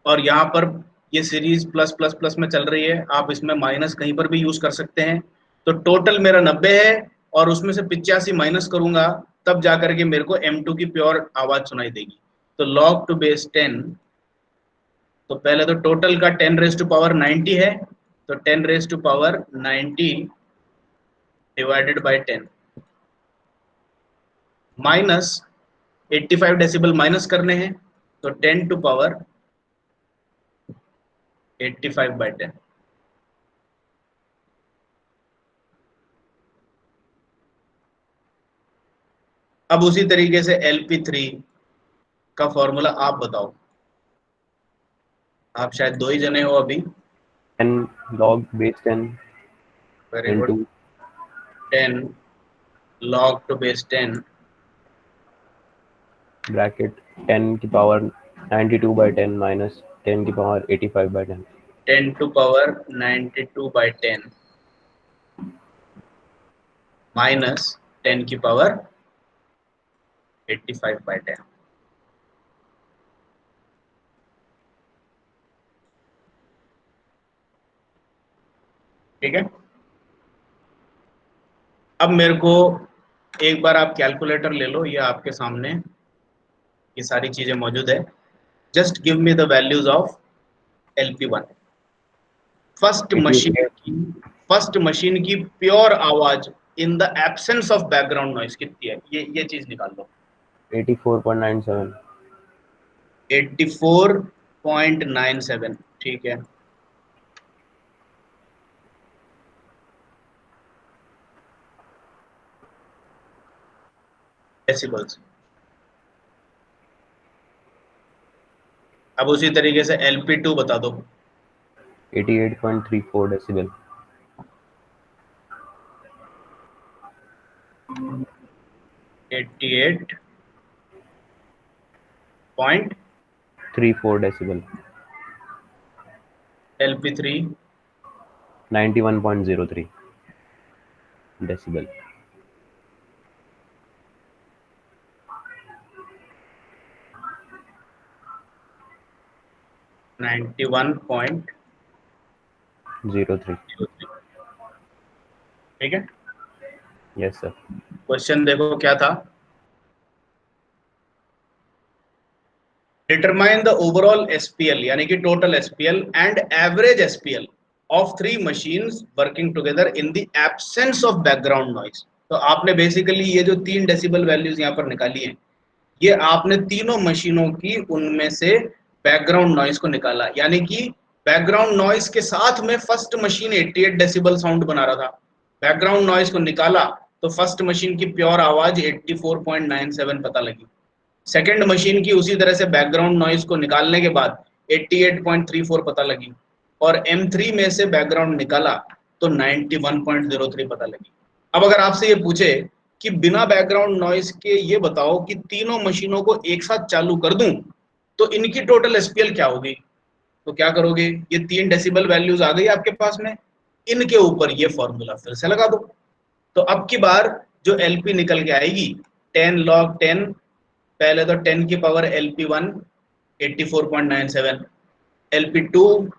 और यहाँ पर ये सीरीज प्लस प्लस प्लस में चल रही है, आप इसमें माइनस कहीं पर भी यूज कर सकते हैं। तो टोटल मेरा 90 है और उसमें से 85 माइनस करूंगा, तब जाकर के मेरे को M2 की प्योर आवाज सुनाई देगी। तो log to base 10, तो पहले तो टोटल का 10 रेज टू पावर 90 है, तो 10 raise to power 90 divided by 10 minus 85 decibel minus करने हैं, तो 10 टू पावर 85 बाय 10। अब उसी तरीके से LP3 का फॉर्मूला आप बताओ, आप शायद 2 ही जने हो अभी। 10 log base 10 very good. into 10 log to base 10 bracket 10 की power 92 by 10 minus 10 की power 85 by 10. 10 to power 92 by 10 minus 10 की पावर 85 by 10। ठीक है, अब मेरे को एक बार आप कैलकुलेटर ले लो, ये आपके सामने ये सारी चीजें मौजूद है। Just give me the values of LP1। First machine की प्योर आवाज in the absence of background noise कितनी है, ये चीज निकाल लो। 84.97. 84.97, ठीक है। डेसिबल्स। अब उसी तरीके से LP2 बता दो। 88.34 decibel. 88.34 decibel. LP3 91.03 decibel. .03। 03. ठीक है, Yes sir. क्वेश्चन देखो क्या था। डिटरमाइन द ओवरऑल SPL यानी कि total SPL and average SPL of 3 machines working together in the absence of background noise. तो आपने बेसिकली ये जो 3 डेसिबल वैल्यूज यहाँ पर निकाली हैं, ये आपने तीनों मशीनों की उनमें से बैकग्राउंड नॉइज को निकाला, यानी कि बैकग्राउंड नॉइज के साथ में फर्स्ट मशीन 88 डेसिबल साउंड बना रहा था, बैकग्राउंड नॉइज को निकाला तो फर्स्ट मशीन की प्योर आवाज 84.97 पता लगी। सेकंड मशीन की उसी तरह से बैकग्राउंड नॉइज को निकालने के बाद 88.34 पता लगी, और M3 में से बैकग्राउंड निकाला तो 91.03 पता लगी। अब अगर आपसे ये पूछे कि बिना बैकग्राउंड नॉइज के ये बताओ कि तीनों मशीनों को एक साथ चालू कर दूं तो इनकी टोटल SPL क्या होगी, तो क्या करोगे, ये 3 डेसिबल वैल्यूज आ गई आपके पास में, इनके ऊपर ये फॉर्मूला फिर से लगा दो। तो अब की बार जो LP निकल के आएगी 10 log 10, पहले तो 10 की पावर LP1 84.97, LP2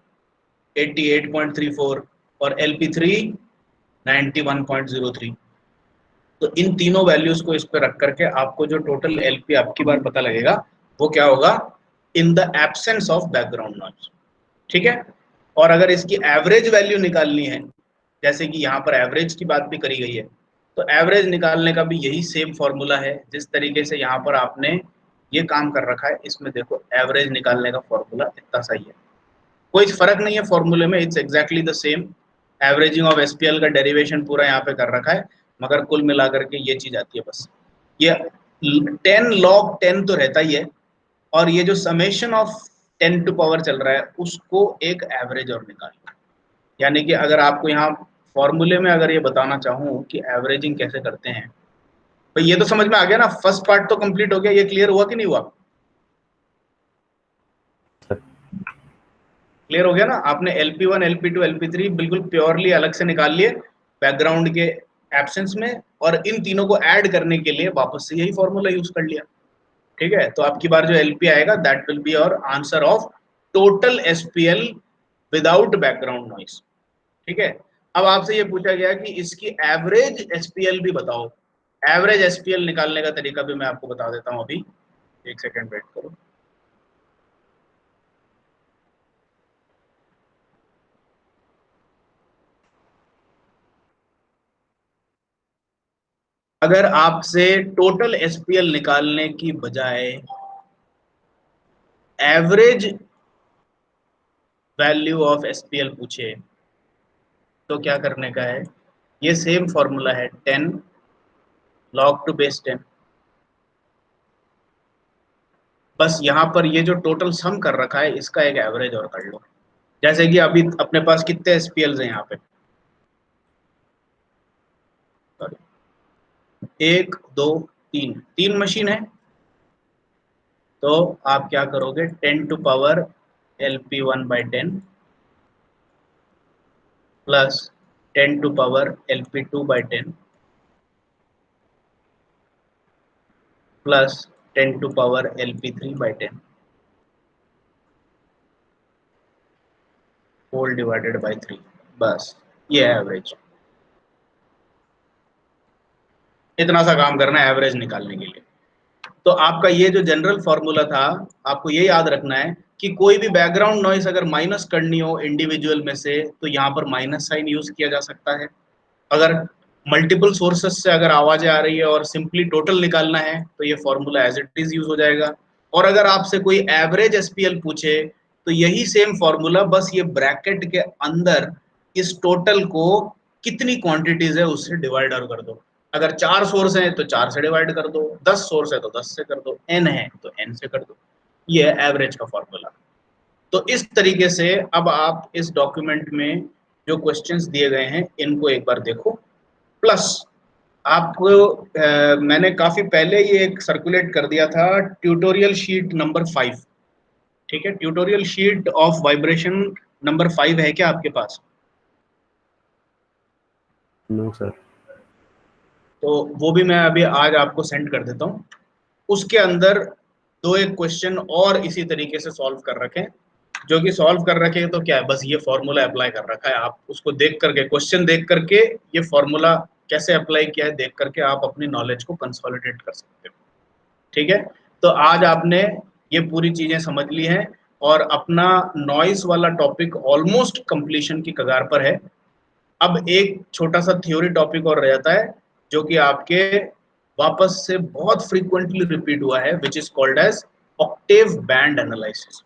88.34 और LP3 91.03। तो इन तीनों वैल्यूज को इस पे रख करके आपको जो टोटल एलपी आपकी बार पता लगेगा वो क्या होगा, in the absence of background noise. ठीक है, और अगर इसकी एवरेज वैल्यू निकालनी है, जैसे कि यहाँ पर एवरेज की बात भी करी गई है, तो एवरेज निकालने का भी यही सेम फॉर्मूला है जिस तरीके से यहाँ पर आपने ये काम कर रखा है। इसमें देखो एवरेज निकालने का फॉर्मूला इतना सही है, कोई फर्क नहीं है फॉर्मूले में, it's exactly the same. Averaging of SPL का डेरिवेशन पूरा यहाँ पे कर रखा है, मगर कुल मिलाकर के ये चीज आती है बस। ये 10 log 10 तो रहता ही है, और ये जो समेशन ऑफ 10 टू पावर चल रहा है उसको एक एवरेज और निकालना। यानी कि अगर आपको यहाँ फॉर्मूले में अगर ये बताना चाहूँ कि एवरेजिंग कैसे करते हैं, तो ये तो समझ में आ गया ना, फर्स्ट पार्ट तो कंप्लीट हो गया, ये क्लियर हुआ कि नहीं हुआ? क्लियर हो गया ना? आपने LP1 LP2 LP3 बिल्कुल प्योरली अलग से निकाल लिए बैकग्राउंड के एब्सेंस में, और इन तीनों को ऐड करने के लिए वापस से यही फॉर्मूला यूज कर लिया। ठीक है, तो आपकी बार जो LP आएगा that will be your answer of total SPL without background noise. ठीक है, अब आपसे ये पूछा गया कि इसकी एवरेज SPL भी बताओ। एवरेज SPL निकालने का तरीका भी मैं आपको बता देता हूं अभी, एक सेकंड वेट करो। अगर आपसे टोटल SPL निकालने की बजाय एवरेज वैल्यू ऑफ SPL पूछे तो क्या करने का है? ये सेम फॉर्मूला है 10 log टू बेस 10, बस यहाँ पर ये जो टोटल सम कर रखा है इसका एक एवरेज और कर लो। जैसे कि अभी अपने पास कितने SPLs हैं यहाँ पे, 1 2 3, 3 मशीन है। तो आप क्या करोगे, 10 to power LP1/10 plus 10 to power LP2/10 plus 10 to power LP3/10 whole divided by 3, बस ये है एवरेज। इतना सा काम करना है एवरेज निकालने के लिए। तो आपका ये जो जनरल फॉर्मूला था, आपको ये याद रखना है कि कोई भी बैकग्राउंड नॉइस अगर माइनस करनी हो इंडिविजुअल में से तो यहाँ पर माइनस साइन यूज किया जा सकता है। अगर मल्टीपल सोर्सेस से अगर आवाजें आ रही है और सिंपली टोटल निकालना है तो ये formula as it is use हो जाएगा। और अगर आपसे कोई एवरेज SPL पूछे तो यही सेम फॉर्मूला, बस ये ब्रैकेट के अंदर इस टोटल को कितनी क्वांटिटीज है उससे डिवाइड और कर दो। अगर 4 सोर्स हैं तो 4 से डिवाइड कर दो, 10 सोर्स है तो 10 से कर दो, n है तो n से कर दो। ये है एवरेज का फॉर्मूला। तो इस तरीके से अब आप इस डॉक्यूमेंट में जो क्वेश्चंस दिए गए हैं इनको एक बार देखो। प्लस आपको मैंने काफी पहले ये एक सर्कुलेट कर दिया था ट्यूटोरियल शीट नंबर 5। ठीक है, tutorial sheet of vibration number 5 है क्या आपके पास? No sir. तो वो भी मैं अभी आज आपको सेंड कर देता हूँ। उसके अंदर 2-1 क्वेश्चन और इसी तरीके से सॉल्व कर रखे हैं, जो कि सॉल्व कर रखे हैं तो क्या है, बस ये फॉर्मूला अप्लाई कर रखा है। आप उसको देख करके, क्वेश्चन देख करके ये फॉर्मूला कैसे अप्लाई किया है देख करके आप अपनी नॉलेज को कंसोलिडेट कर सकते हो। ठीक है, तो आज आपने ये पूरी चीजें समझ ली हैं और अपना नॉइस वाला टॉपिक ऑलमोस्ट कंप्लीशन की कगार पर है। अब एक छोटा सा थ्योरी टॉपिक और रह जाता है जो कि आपके वापस से बहुत फ्रीक्वेंटली रिपीट हुआ है, which is called as octave band analysis.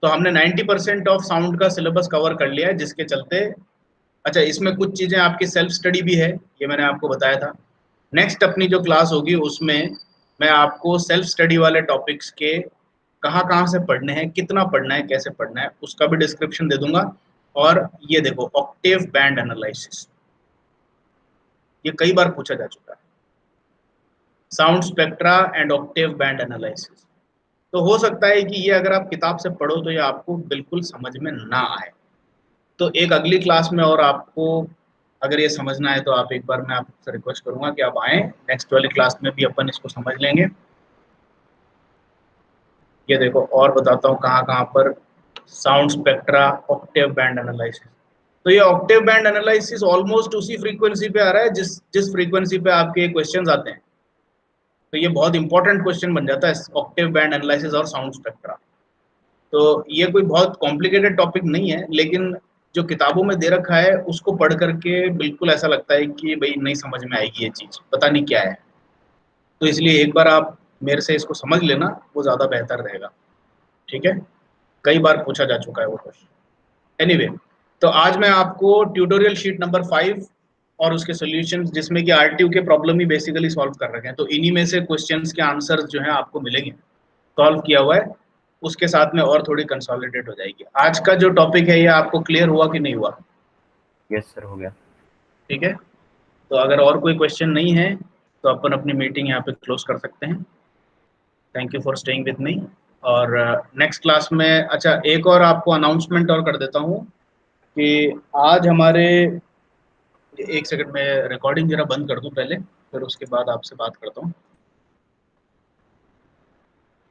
तो हमने 90% ऑफ साउंड का सिलेबस कवर कर लिया है, जिसके चलते अच्छा इसमें कुछ चीजें आपकी सेल्फ स्टडी भी है, ये मैंने आपको बताया था। नेक्स्ट अपनी जो क्लास होगी उसमें मैं आपको सेल्फ स्टडी वाले टॉपिक्स के कहाँ कहाँ से पढ़ने हैं, कितना पढ़ना है, कैसे पढ़ना है, उसका भी डिस्क्रिप्शन दे दूंगा। और ये देखो ऑक्टेव बैंड एनालिसिस, ये कई बार पूछा जा चुका है, sound spectra and Octave band analysis. तो हो सकता है कि ये अगर आप किताब से पढ़ो तो ये आपको बिल्कुल समझ में ना आए। तो एक अगली क्लास में और आपको अगर ये समझना है तो आप एक बार मैं आपसे रिक्वेस्ट करूंगा कि आप आएँ, नेक्स्ट वाली क्लास में भी अपन इसको समझ लेंगे। ये देखो और बताता हूँ कहाँ कहाँ पर sound spectra Octave band analysis. तो ये ऑक्टेव बैंड एनालिसिस ऑलमोस्ट उसी फ्रीक्वेंसी पे आ रहा है जिस फ्रीक्वेंसी पे आपके क्वेश्चंस आते हैं। तो ये बहुत इंपॉर्टेंट क्वेश्चन बन जाता है, ऑक्टेव बैंड एनालिसिस और साउंड स्पेक्ट्रा। तो ये कोई बहुत कॉम्प्लिकेटेड टॉपिक नहीं है, लेकिन जो किताबों में दे रखा है उसको पढ़ करके बिल्कुल ऐसा लगता है कि भाई नहीं समझ में आएगी ये चीज़, पता नहीं क्या है। तो इसलिए एक बार आप मेरे से इसको समझ लेना, वो ज़्यादा बेहतर रहेगा। ठीक है, कई बार पूछा जा चुका है वो क्वेश्चन। एनीवे, तो आज मैं आपको ट्यूटोरियल शीट नंबर 5 और उसके सॉल्यूशंस, जिसमें कि आरटीयू के प्रॉब्लम ही बेसिकली सॉल्व कर रखे हैं, तो इन्हीं में से क्वेश्चंस के आंसर्स जो हैं आपको मिलेंगे, सॉल्व किया हुआ है, उसके साथ में और थोड़ी कंसोलिडेट हो जाएगी। आज का जो टॉपिक है ये आपको क्लियर हुआ कि नहीं हुआ? यस सर, हो गया। ठीक है, तो अगर और कोई क्वेश्चन नहीं है तो अपन अपनी मीटिंग यहाँ पे क्लोज कर सकते हैं। Thank you for staying with me. और नेक्स्ट क्लास में, अच्छा एक और आपको अनाउंसमेंट और कर देता हूँ कि आज हमारे, एक सेकंड में रिकॉर्डिंग जरा बंद कर दूं पहले, फिर उसके बाद आपसे बात करता हूँ।